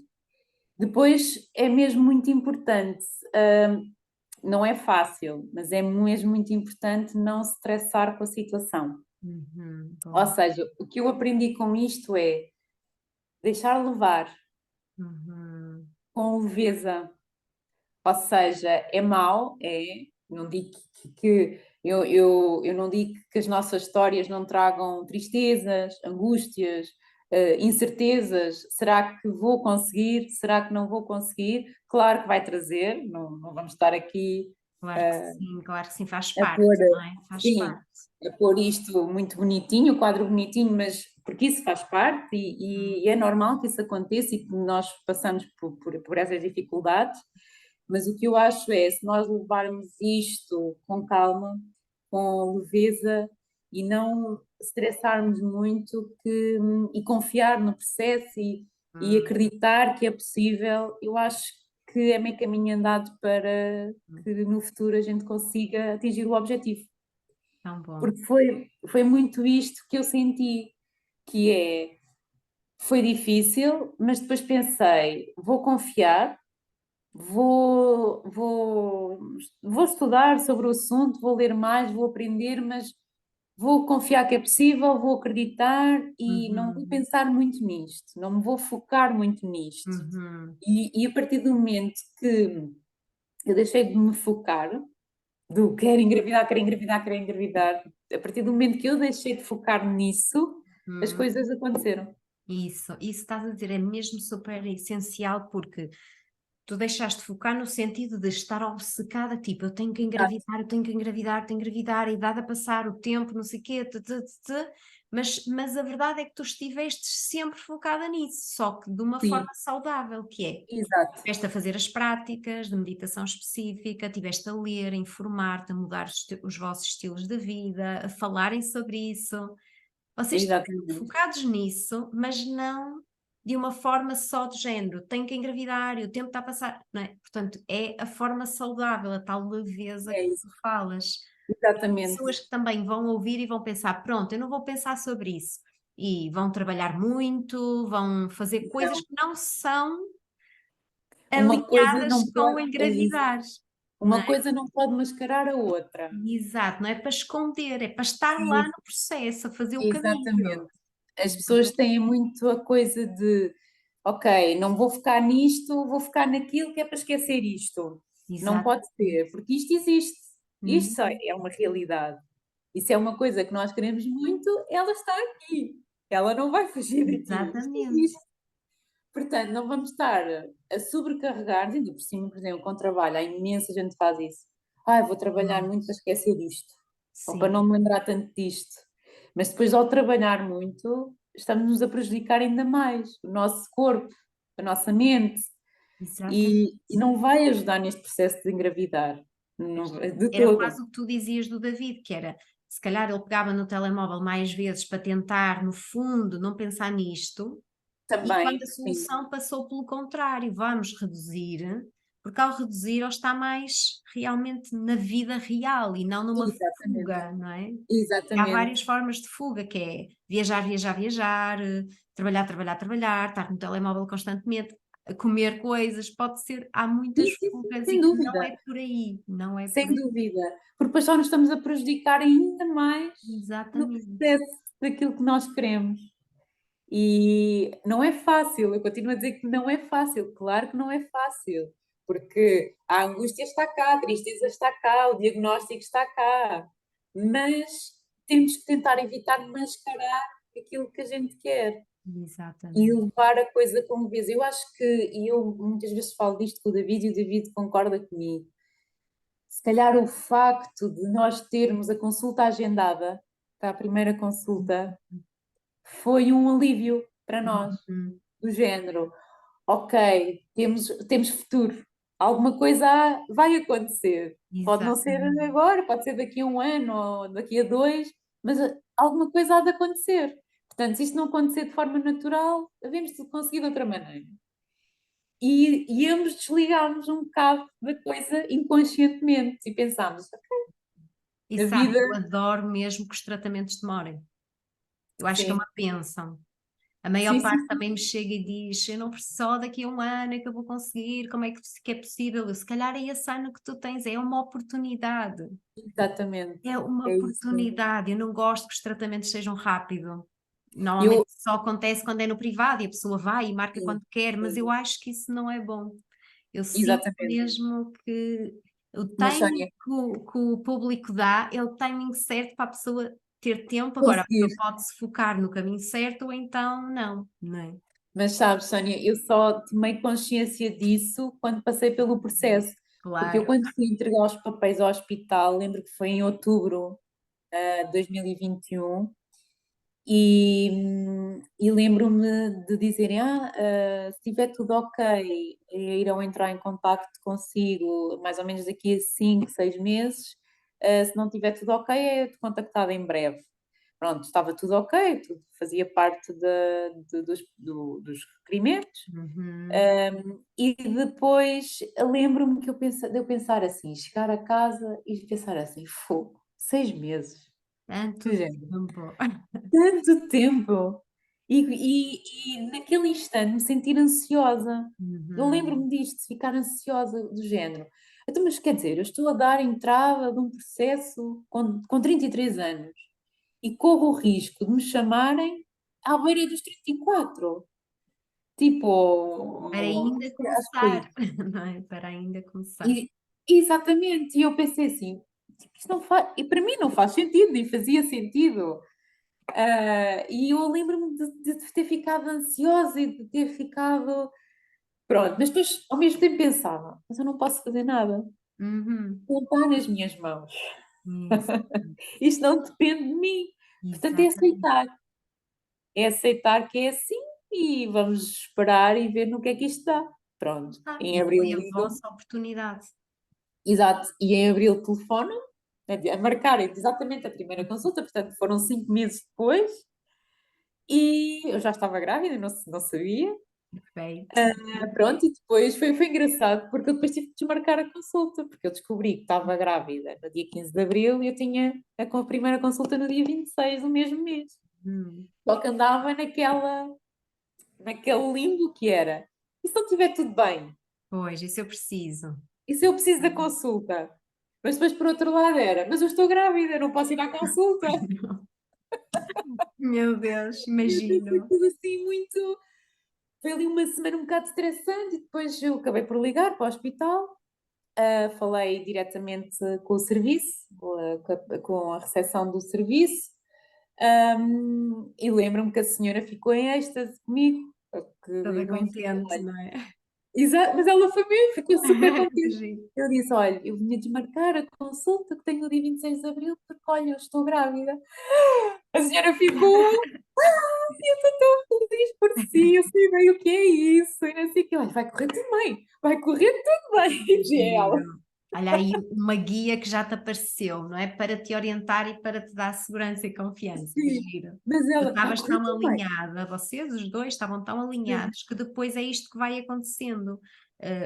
Depois é mesmo muito importante, não é fácil, mas é mesmo muito importante não se estressar com a situação.
Uhum.
Ou
Bom.
seja, o que eu aprendi com isto é deixar levar
Uhum.
com leveza. Ou seja, é mau, não digo eu não digo que as nossas histórias não tragam tristezas, angústias, incertezas, será que vou conseguir, será que não vou conseguir? Claro que vai trazer, não vamos estar aqui
claro que sim, faz
a
parte,
pôr,
não é? Faz
sim,
parte.
a pôr isto muito bonitinho, o quadro bonitinho, mas porque isso faz parte e é normal que isso aconteça e que nós passamos por essas dificuldades, mas o que eu acho é, se nós levarmos isto com calma, com leveza e não estressarmos muito e confiar no processo e
Hum,
acreditar que é possível, eu acho que é meio caminho andado para que no futuro a gente consiga atingir o objetivo.
tão bom.
Porque foi muito isto que eu senti, que foi difícil, mas depois pensei, vou confiar, vou estudar sobre o assunto, vou ler mais, vou aprender, mas vou confiar que é possível, vou acreditar e não vou
Uhum,
pensar muito nisto, não me vou focar muito nisto.
uhum,
E a partir do momento que eu deixei de me focar, do quero engravidar, quero engravidar, quero engravidar, a partir do momento que eu deixei de focar nisso, as
uhum.
coisas aconteceram.
Isso estás a dizer é mesmo super essencial porque tu deixaste de focar no sentido de estar obcecada, tipo, eu tenho que
Exato.
engravidar, eu tenho que engravidar, tenho que engravidar, a idade a passar, o tempo, não sei o quê, mas a verdade é que tu estiveste sempre focada nisso, só que de uma
Sim,
forma saudável, que é,
exato,
estiveste a fazer as práticas de meditação específica, estiveste a ler, a informar-te, a mudar os vossos estilos de vida, a falarem sobre isso. Vocês estiveram
exatamente.
focados nisso, mas não de uma forma só de género, tenho que engravidar e o tempo está a passar, não é? Portanto, é a forma saudável, a tal leveza que
É isso,
tu falas.
exatamente.
Pessoas que também vão ouvir e vão pensar, pronto, eu não vou pensar sobre isso. E vão trabalhar muito, vão fazer coisas
Não,
que não são
uma coisa
alinhadas
não
com o
pode, é isso.
engravidar, não
Uma
é?
coisa não pode mascarar a outra.
Exato, não é para esconder, é para estar lá no processo, a fazer o caminho.
Exatamente. As pessoas têm muito a coisa de, ok, não vou focar nisto, vou focar naquilo que é para esquecer isto. Não pode
Exatamente.
ser, porque isto existe. Isto só
Uhum.
é uma realidade. E se é uma coisa que nós queremos muito, ela está aqui. Ela não vai fugir daqui. Isto
Exatamente.
existe. Portanto, não vamos estar a sobrecarregar, ainda por cima, por exemplo, com trabalho, há imensa gente que faz isso. Vou trabalhar muito para esquecer disto, ou para não
Sim,
me lembrar tanto disto. Mas depois, ao trabalhar muito, estamos-nos a prejudicar ainda mais o nosso corpo, a nossa mente,
exatamente.
e não vai ajudar neste processo de engravidar, não, de
Era
todo.
quase o que tu dizias do David, que era, se calhar ele pegava no telemóvel mais vezes para tentar, no fundo, não pensar nisto, e quando
Também,
a
sim,
solução passou pelo contrário, vamos reduzir, porque ao reduzir ele está mais realmente na vida real e não numa
exatamente,
fuga, não é? Há
exatamente.
várias formas de fuga, que é viajar, viajar, viajar, trabalhar, trabalhar, trabalhar, estar no telemóvel constantemente, a comer coisas, pode ser, há muitas
Sim, sim, sim,
fugas
sem
e que não
dúvida.
é por aí, não é por
Sem
aí.
dúvida, porque depois só nos estamos a prejudicar ainda mais no
Exatamente.
processo daquilo que nós queremos. E não é fácil, eu continuo a dizer que não é fácil, claro que não é fácil, porque a angústia está cá, a tristeza está cá, o diagnóstico está cá, mas temos que tentar evitar mascarar aquilo que a gente quer e
Exatamente.
levar a coisa com leveza. Eu acho que, e eu muitas vezes falo disto com o David e o David concorda comigo, se calhar o facto de nós termos a consulta agendada, para a primeira consulta, foi um alívio para nós,
Uhum.
do género, ok, temos futuro, alguma coisa vai acontecer. Pode não ser
Exatamente.
agora, pode ser daqui a um ano ou daqui a dois, mas alguma coisa há de acontecer. Portanto, se isto não acontecer de forma natural, havemos de conseguir de outra maneira. E ambos desligámos um bocado da coisa inconscientemente e pensámos,
E
a
sabes,
vida,
eu adoro mesmo que os tratamentos demorem. Eu acho que é
sim,
uma bênção. A maior
sim,
parte
sim,
também me chega e diz: eu não preciso só daqui a um ano é que eu vou conseguir, como é que é possível? Eu, se calhar é esse ano que tu tens, é uma oportunidade.
exatamente,
É uma
é isso mesmo.
oportunidade. Eu não gosto que os tratamentos sejam rápido. Normalmente
Eu,
só acontece quando é no privado e a pessoa vai e marca
sim,
quando quer, mas eu
sim,
acho que isso não é bom. Eu sinto
exatamente.
mesmo que o
Mas
timing
Sónia,
que o público dá é o timing certo para a pessoa ter tempo, agora a
conseguir.
pessoa pode se focar no caminho certo ou então não é?
Mas sabes, Sónia, eu só tomei consciência disso quando passei pelo processo. Porque eu,
Claro.
quando fui entregar os papéis ao hospital, lembro que foi em outubro de 2021, e lembro-me de dizerem: se estiver tudo ok, irão entrar em contacto consigo mais ou menos daqui a 5, 6 meses. Se não estiver tudo ok, é-te contactado em breve. Pronto, estava tudo ok, tudo fazia parte dos requerimentos.
Uhum.
E depois lembro-me que de eu pensar assim, chegar a casa e pensar assim, fogo, 6 meses,
Tanto
de género,
tempo.
tanto tempo. E naquele instante me sentir ansiosa. Eu
Uhum.
lembro-me disto, de ficar ansiosa do género. Então, mas quer dizer, eu estou a dar entrada de um processo com 33 anos e corro o risco de me chamarem à beira dos 34.
Para
Tipo,
ainda
acho que foi
começar,
isso.
não é? Para ainda começar.
E, exatamente, e eu pensei assim, tipo, isto não faz, e para mim não faz sentido, nem fazia sentido. E eu lembro-me de ter ficado ansiosa e de ter ficado. Pronto, mas depois ao mesmo tempo pensava, mas eu não posso fazer nada.
Uhum.
Não está nas minhas mãos.
Isso.
Isto não depende de mim. Portanto, é
Exatamente.
aceitar. É aceitar que é assim e vamos esperar e ver no que é que isto dá. Pronto, em
E
abril
foi a
ligam.
vossa oportunidade.
Exato, e em abril telefonam a marcar exatamente a primeira consulta, portanto foram 5 meses depois e eu já estava grávida, não sabia.
Perfeito.
Pronto, e depois foi engraçado porque eu depois tive que desmarcar a consulta, porque eu descobri que estava grávida no dia 15 de abril e eu tinha a primeira consulta no dia 26 do mesmo mês.
Hum.
Só que andava naquele limbo que era. E se não estiver tudo bem?
Pois, isso eu preciso.
E se eu preciso da consulta? Mas depois, por outro lado, era: mas eu estou grávida, não posso ir à consulta.
Pois não. Meu Deus,
Então foi
imagino.
tudo assim muito. Foi ali uma semana um bocado estressante e depois eu acabei por ligar para o hospital. Falei diretamente com o serviço, com a recepção do serviço. E lembro-me que a senhora ficou em êxtase comigo, porque
Toda
eu enviei,
contente,
olha,
não é?
exato, mas ela foi mesmo, ficou super
Que
contente.
giro.
Eu disse: olha, eu vinha desmarcar a consulta que tenho no dia 26 de abril, porque olha, eu estou grávida. A senhora ficou: eu estou tão feliz por si, eu sei bem o que é isso, e não sei o quê. Olha, vai correr tudo bem, vai correr tudo bem,
Que
GL.
giro. Olha aí uma guia que já te apareceu, não é? Para te orientar e para te dar segurança e confiança. Que
Sim,
giro.
mas
Tu
ela: vai
estavas
correr
tão
tudo bem.
alinhada, vocês os dois estavam tão
Sim,
alinhados que depois é isto que vai acontecendo.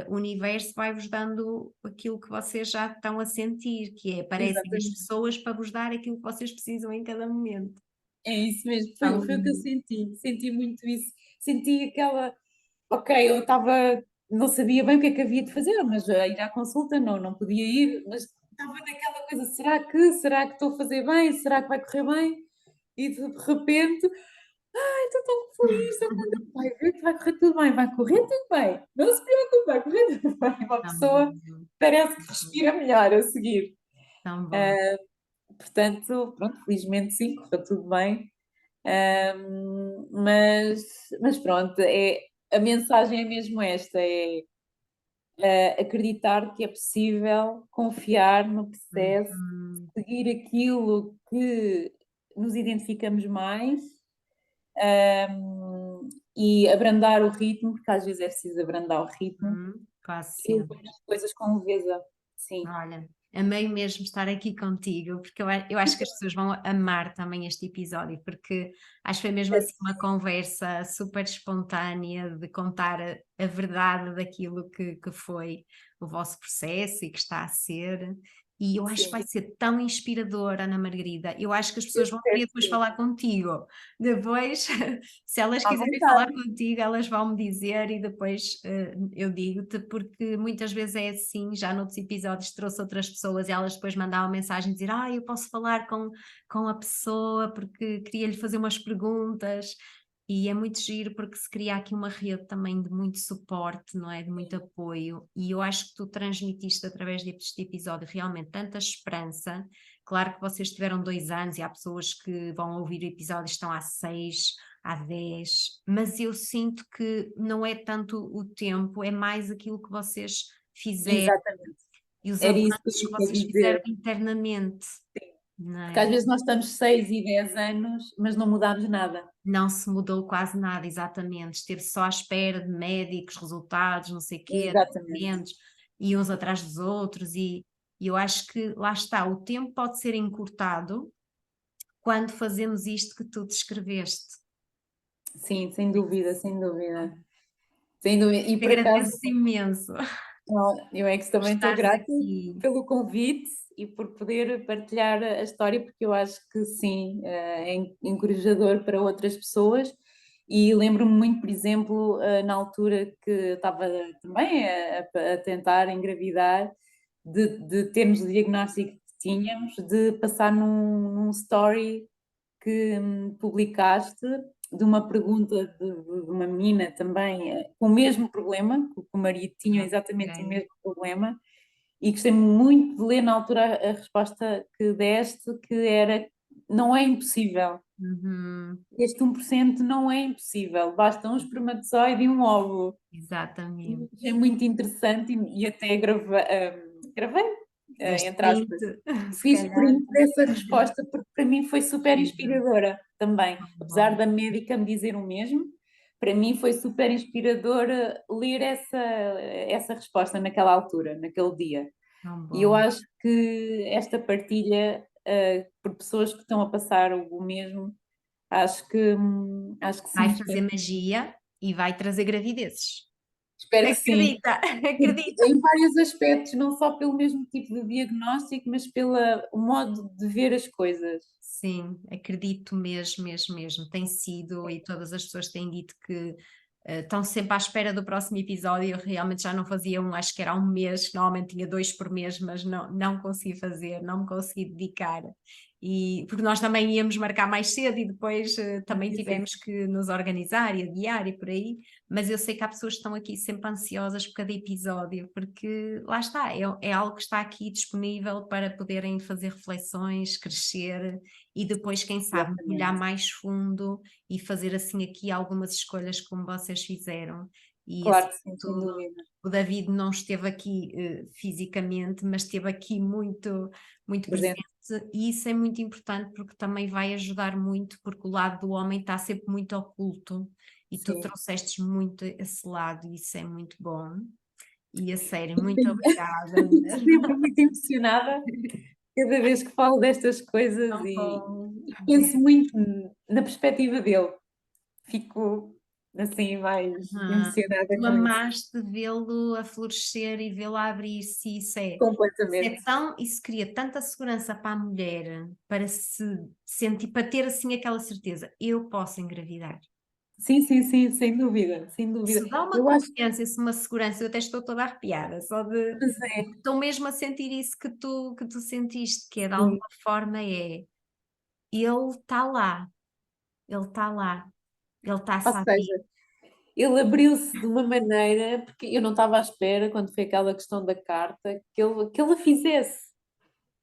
O universo vai-vos dando aquilo que vocês já estão a sentir, que é aparecem as
exatamente.
pessoas para vos dar aquilo que vocês precisam em cada momento.
É isso mesmo,
Tão
foi o que eu
lindo.
senti muito isso. Senti aquela, ok, eu estava, não sabia bem o que é que havia de fazer, mas a ir à consulta não podia ir, mas estava naquela coisa: será que estou a fazer bem? Será que vai correr bem? E de repente, ai, estou tão feliz, tão contente, vai ver que vai correr tudo bem, vai correr tudo bem, não se preocupe, vai correr tudo bem. Uma
Tão
pessoa
bom,
parece que respira melhor a seguir.
tão bom.
Portanto, pronto, felizmente sim, correu tudo bem. Mas pronto, a mensagem é mesmo esta: é acreditar que é possível, confiar no processo,
Uhum.
seguir aquilo que nos identificamos mais, e abrandar o ritmo, porque às vezes é preciso abrandar o ritmo
Quase
e
sempre.
levar as coisas com leveza. Sim,
Olha, amei mesmo estar aqui contigo, porque eu acho que as pessoas vão amar também este episódio, porque acho que foi mesmo assim uma conversa super espontânea de contar a verdade daquilo que foi o vosso processo e que está a ser. E eu acho que
sim,
vai ser tão inspirador, Ana Margarida. Eu acho que as
eu
pessoas vão
espero
querer
que
depois
sim.
falar contigo. Depois, se elas
À
quiserem falar
vontade.
contigo, elas vão me dizer e depois eu digo-te, porque muitas vezes é assim, já noutros episódios trouxe outras pessoas e elas depois mandavam mensagem dizer, eu posso falar com a pessoa porque queria lhe fazer umas perguntas. E é muito giro porque se cria aqui uma rede também de muito suporte, não é? De muito apoio. E eu acho que tu transmitiste através deste episódio realmente tanta esperança Claro que vocês tiveram 2 anos e há pessoas que vão ouvir o episódio e estão há 6, há 10, mas eu sinto que não é tanto o tempo, é mais aquilo que vocês fizeram
Exatamente.
e os
Era isso que eu
avanços que
ia
vocês fizeram
dizer.
internamente, não
Porque
é?
às vezes nós estamos 6 e 10 anos, mas não mudámos nada.
Não se mudou quase nada, exatamente. Esteve só à espera de médicos, resultados, não sei o quê,
Exatamente.
tratamentos, e uns atrás dos outros, e eu acho que lá está, o tempo pode ser encurtado quando fazemos isto que tu descreveste.
Sim, sem dúvida, sem dúvida. Sem dúvida. E
Te
por acaso,
agradeço imenso
eu é que também estou
estares
grata
aqui.
pelo convite e por poder partilhar a história, porque eu acho que sim, é encorajador para outras pessoas. E lembro-me muito, por exemplo, na altura que estava também a tentar engravidar, de termos o diagnóstico que tínhamos, de passar num story que publicaste de uma pergunta de uma menina também com o mesmo problema, que o marido tinha exatamente o
Ok.
mesmo problema, e gostei muito de ler na altura a resposta que deste, que era: não é impossível.
Uhum,
Este 1% não é impossível, basta um espermatozoide e um óvulo. E
exatamente.
achei muito interessante e até gravei,
Deste
entre
print,
aspas.
se
Fiz
calhar.
print dessa resposta porque para mim foi super
Incrível.
inspiradora também. Apesar
Bom,
da médica me dizer o mesmo, para mim foi super inspiradora ler essa resposta naquela altura, naquele dia.
tão
E eu
bom.
acho que esta partilha, por pessoas que estão a passar o mesmo, acho que
Vai
sim,
fazer magia e vai trazer gravidezes.
espero que sim.
Acredita,
Porque
acredita.
em vários aspectos, não só pelo mesmo tipo de diagnóstico, mas pelo modo de ver as coisas.
Sim, acredito mesmo, mesmo, mesmo. Tem sido, e todas as pessoas têm dito que estão sempre à espera do próximo episódio. Eu realmente já não fazia um, acho que era há um mês, que normalmente tinha 2 por mês, mas não consegui fazer, não me consegui dedicar. E, porque nós também íamos marcar mais cedo e depois também
Sim, sim,
tivemos que nos organizar e adiar e por aí. Mas eu sei que há pessoas que estão aqui sempre ansiosas por cada episódio, porque lá está, é algo que está aqui disponível para poderem fazer reflexões, crescer e depois, quem sabe, mergulhar
exatamente.
mais fundo e fazer assim aqui algumas escolhas como vocês fizeram. E
Claro
assim
que sim,
de
sem
tudo,
dúvida.
o David não esteve aqui fisicamente, mas esteve aqui muito, muito presente.
Presente,
E isso é muito importante porque também vai ajudar muito, porque o lado do homem está sempre muito oculto e tu
sim.
trouxestes muito esse lado, e isso é muito bom. E a sério, muito obrigada mesmo.
Sempre muito emocionada cada vez que falo destas coisas
Tão bom.
e penso muito na perspectiva dele. Fico assim mais
Aham.
emocionada
Tu
com isso.
amaste vê-lo a florescer e vê-lo a abrir-se, e
Completamente.
isso cria tanta segurança para a mulher, para se sentir, para ter assim aquela certeza, eu posso engravidar.
Sim, sim, sim, sem dúvida, sem dúvida.
Isso dá uma
Eu acho
confiança, isso uma segurança, eu até estou toda arrepiada, só de
que é,
estou mesmo a sentir isso que tu sentiste, que é de
sim.
alguma forma ele está lá, ele está lá, ele
Ou
está-se a abrir.
seja, ele abriu-se de uma maneira, porque eu não estava à espera, quando foi aquela questão da carta, que ele a fizesse.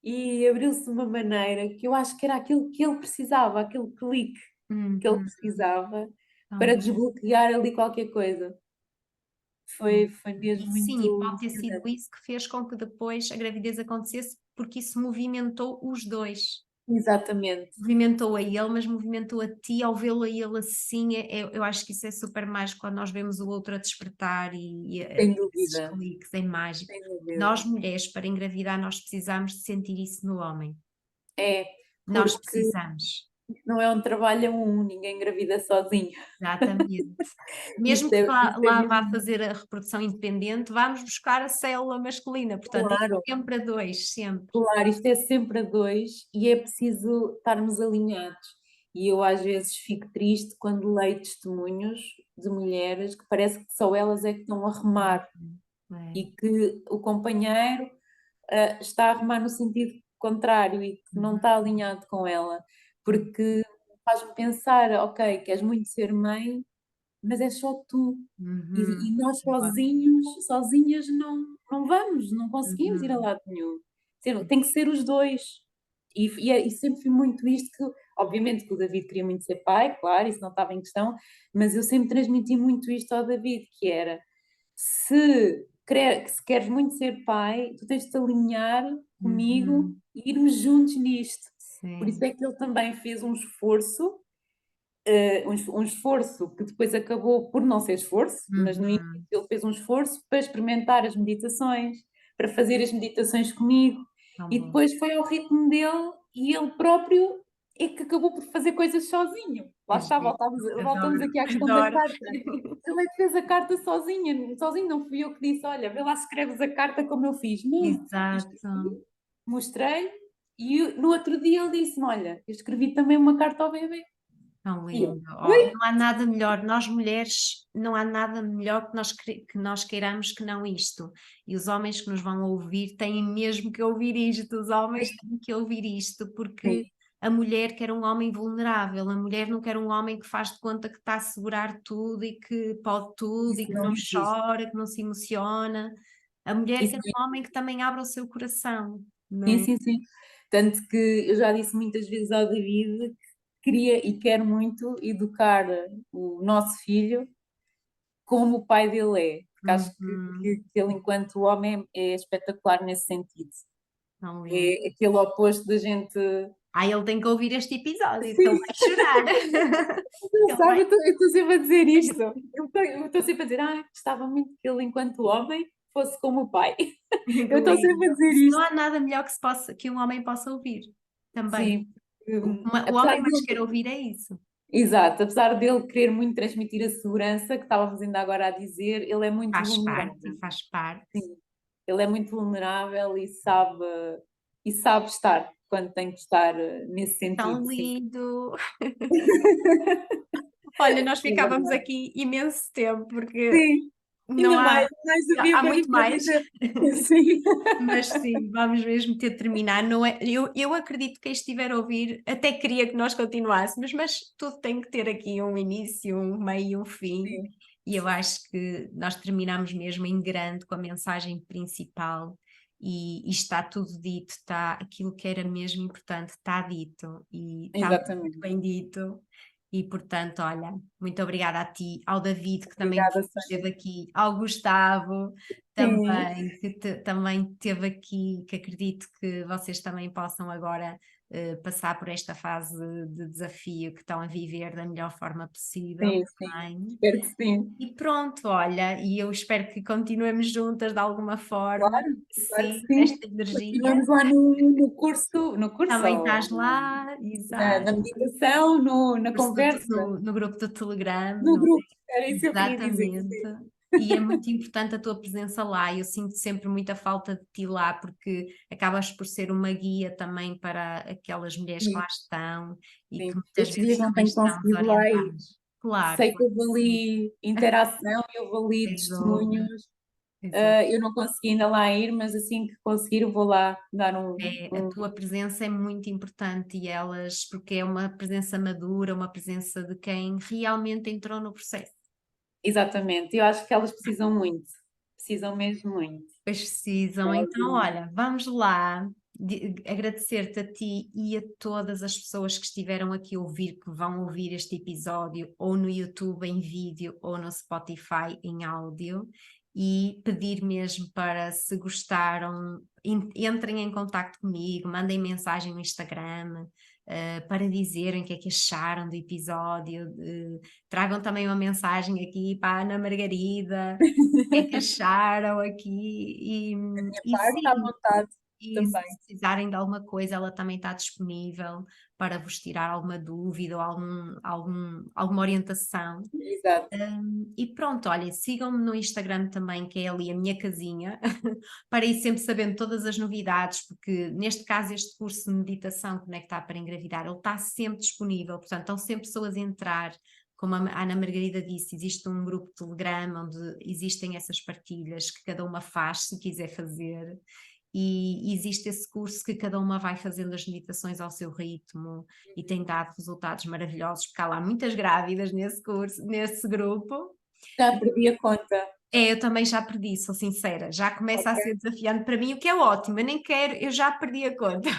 E abriu-se de uma maneira que eu acho que era aquilo que ele precisava, aquele clique que ele
Uhum,
precisava
tão
para
bom.
desbloquear ali qualquer coisa. Foi mesmo
E sim, e
muito
pode ter sido
emocionante.
isso que fez com que depois a gravidez acontecesse, porque isso movimentou os dois.
Exatamente,
Movimentou a ele, mas movimentou a ti ao vê-lo a ele assim. Eu acho que isso é super mágico quando nós vemos o outro a despertar e
sem
esses
dúvida,
cliques, é mágico.
sem dúvida.
Nós mulheres, para engravidar, nós precisamos de sentir isso no homem.
É,
Nós
porque
precisamos.
não é um trabalho a um, ninguém engravida sozinho.
Exatamente. Mesmo
Isto
que
é,
vá,
isto é
lá vá
mesmo
fazer a reprodução independente, vamos buscar a célula masculina. Portanto, é
claro.
sempre a dois, sempre.
Claro, isto é sempre a dois e é preciso estarmos alinhados. E eu às vezes fico triste quando leio testemunhos de mulheres que parece que só elas é que estão a remar
É.
e que o companheiro está a remar no sentido contrário e que não
Uhum,
está alinhado com ela.
uhum,
Porque faz-me pensar, ok, queres muito ser mãe, mas é só tu.
uhum.
E nós
Boa.
sozinhos, sozinhas não vamos, não conseguimos ir a
Uhum.
lado nenhum. Tem que ser os dois. e sempre fui muito isto que, obviamente, que o David queria muito ser pai, claro, isso não estava em questão, mas eu sempre transmiti muito isto ao David, que era, se queres muito ser pai, tu tens de te alinhar comigo
Uhum.
e irmos juntos nisto. Por isso
Sim.
é que ele também fez um esforço, um esforço que depois acabou por não ser esforço, mas no início
Uhum.
ele fez um esforço para experimentar as meditações, para fazer as meditações comigo,
Tão
e
bom.
depois foi ao ritmo dele e ele próprio é que acabou por fazer coisas sozinho. Lá
Que
está,
giro.
voltamos
Adoro,
aqui à questão da
adoro.
carta. Ele é que fez a carta sozinho, sozinho, não fui eu que disse, olha, vê lá se escreves a carta como eu fiz. Não, eu
Exato.
escrevi, mostrei, e no outro dia ele disse-me, olha, eu escrevi também uma carta ao bebê.
Tão
E eu,
lindo. Oh,
ui,
não há nada melhor, nós mulheres, não há nada melhor que nós queiramos que não isto. E os homens que nos vão ouvir têm mesmo que ouvir isto, os homens têm que ouvir isto,
sim,
porque a mulher quer um homem vulnerável, a mulher não quer um homem que faz de conta que está a segurar tudo e que pode tudo e
isso
que
não
não
existe.
chora, que não se emociona. A mulher
Isso
quer
não
um homem que também abra o seu coração, não
Sim,
é?
sim, sim. Tanto que eu já disse muitas vezes ao David que queria e quero muito educar o nosso filho como o pai dele é, porque acho
Uhum.
que ele, enquanto homem, é espetacular nesse sentido.
Tão lindo.
É aquele oposto da gente.
Ah, ele tem que ouvir este episódio, que ele
Sim,
vai chorar.
ele
Ele
sabe,
vai.
eu estou sempre a dizer isto. Eu estou sempre a dizer, gostava muito que ele, enquanto homem, fosse como o pai.
Que
Eu estou
lindo.
sempre a dizer
Isso não
isto.
há nada melhor que um homem possa ouvir, também.
Sim.
O
Apesar
homem mais quer
de
ouvir é isso.
Exato, apesar dele querer muito transmitir a segurança, que estávamos ainda agora a dizer, ele é muito vulnerável.
Faz parte.
Sim, ele é muito vulnerável e sabe estar quando tem que estar nesse sentido,
Tão
sim.
lindo. Olha, nós
É
ficávamos
verdade.
aqui imenso tempo, porque
Sim,
não
ainda
há
mais havia
há muito
para
mais.
dizer. Sim,
Mas sim, vamos mesmo ter de terminar. Não é, eu acredito que quem estiver a ouvir até queria que nós continuássemos, mas tudo tem que ter aqui um início, um meio e um fim.
sim,
E eu acho que nós terminamos mesmo em grande com a mensagem principal e está tudo dito, está aquilo que era mesmo importante, está dito e está muito
exatamente.
bem dito. E portanto, olha, muito obrigada a ti, ao David que também
Obrigada, Sónia.
esteve aqui, ao Gustavo,
Sim,
também, também teve aqui, que acredito que vocês também possam agora passar por esta fase de desafio que estão a viver da melhor forma possível
sim, sim.
também.
Espero que sim.
E pronto, olha, e eu espero que continuemos juntas de alguma forma,
Claro, claro que
sim,
sim.
esta energia.
Continuamos lá no curso,
Também estás lá,
na
exato.
meditação, na conversa,
No grupo do Telegram,
no
não
grupo. Era isso que eu queria dizer.
exatamente. E é muito importante a tua presença lá. Eu sinto sempre muita falta de ti lá, porque acabas por ser uma guia também para aquelas mulheres que
Sim,
lá estão e que
sim.
muitas
Estes dias
vezes
não
também
tenho
estão
conseguido lá e
desorientadas. Claro,
sei que
claro
houve
que sim.
ali interação e houve ali
Tens outra.
testemunhos.
Exato.
Eu não consegui ainda lá ir, mas assim que conseguir, eu vou lá dar
A tua presença é muito importante e elas, porque é uma presença madura, uma presença de quem realmente entrou no processo.
Exatamente. Eu acho que elas precisam muito. Precisam mesmo muito.
Pois precisam.
Elas
Então, olha, vamos lá agradecer-te a ti e a todas as pessoas que estiveram aqui a ouvir, que vão ouvir este episódio, ou no YouTube em vídeo, ou no Spotify em áudio, e pedir mesmo para, se gostaram, entrem em contato comigo, mandem mensagem no Instagram. Para dizerem o que é que acharam do episódio, tragam também uma mensagem aqui para a Ana Margarida, que é que acharam aqui e
parte à
sim,
vontade
e se
também.
precisarem de alguma coisa, ela também está disponível para vos tirar alguma dúvida ou alguma orientação.
Exato.
E pronto, olha, sigam-me no Instagram também, que é ali a minha casinha, para ir sempre sabendo todas as novidades, porque neste caso este curso de meditação Conectar para Engravidar, ele está sempre disponível, portanto estão sempre pessoas a entrar, como a Ana Margarida disse, existe um grupo de Telegram onde existem essas partilhas que cada uma faz se quiser fazer, e existe esse curso que cada uma vai fazendo as meditações ao seu ritmo e tem dado resultados maravilhosos, porque há lá muitas grávidas nesse curso, nesse grupo.
Já perdi a conta.
Eu também já perdi, sou sincera, já começa a
Ok,
ser desafiante para mim, o que é ótimo, eu nem quero, eu já perdi a conta.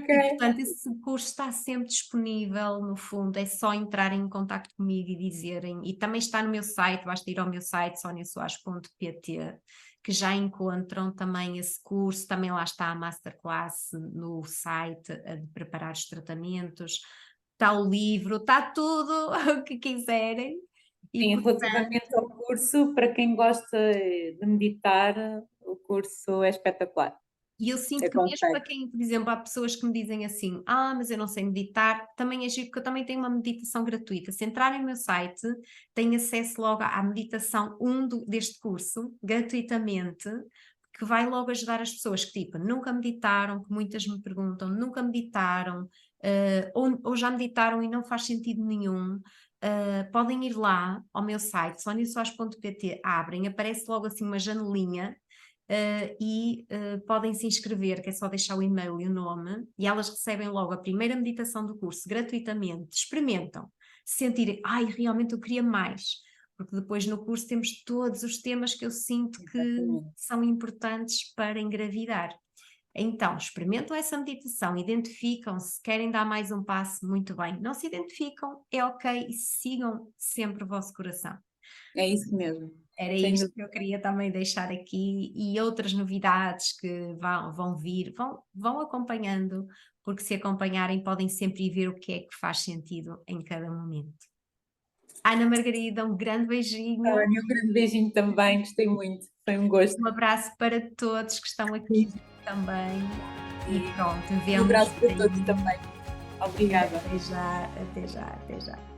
E
ok.
portanto esse curso está sempre disponível, no fundo, é só entrarem em contacto comigo e dizerem, e também está no meu site, basta ir ao meu site soniasoares.pt, que já encontram também esse curso, também lá está a masterclass no site, a de preparar os tratamentos, está o livro, está tudo o que quiserem. E
Sim,
portanto
relativamente ao curso, para quem gosta de meditar, o curso é espetacular.
e eu sinto que mesmo para
Aconselho.
quem, por exemplo, há pessoas que me dizem assim: "Ah, mas eu não sei meditar", também é giro, porque eu também tenho uma meditação gratuita. Se entrarem no meu site, têm acesso logo à meditação 1 deste curso, gratuitamente, que vai logo ajudar as pessoas que, tipo, nunca meditaram, que muitas me perguntam, nunca meditaram, ou já meditaram e não faz sentido nenhum. Podem ir lá ao meu site, soniasoares.pt, abrem, aparece logo assim uma janelinha podem se inscrever, que é só deixar o e-mail e o nome, e elas recebem logo a primeira meditação do curso gratuitamente, experimentam, se sentirem, ai, realmente eu queria mais, porque depois no curso temos todos os temas que eu sinto que
Exatamente.
são importantes para engravidar. Então, experimentam essa meditação, identificam se querem dar mais um passo, muito bem. Não se identificam, é ok, e sigam sempre o vosso coração.
É isso mesmo.
Era
Sem
isto que eu
dúvida.
queria também deixar aqui e outras novidades que vão vir, vão acompanhando, porque se acompanharem podem sempre ir ver o que é que faz sentido em cada momento. Ana Margarida, um grande beijinho,
Olha, um grande beijinho também, gostei muito. Foi um gosto.
um abraço para todos que estão aqui também e
E
pronto,
um
vemos
abraço para
aí.
todos também. Obrigada.
Até já, até já, até já.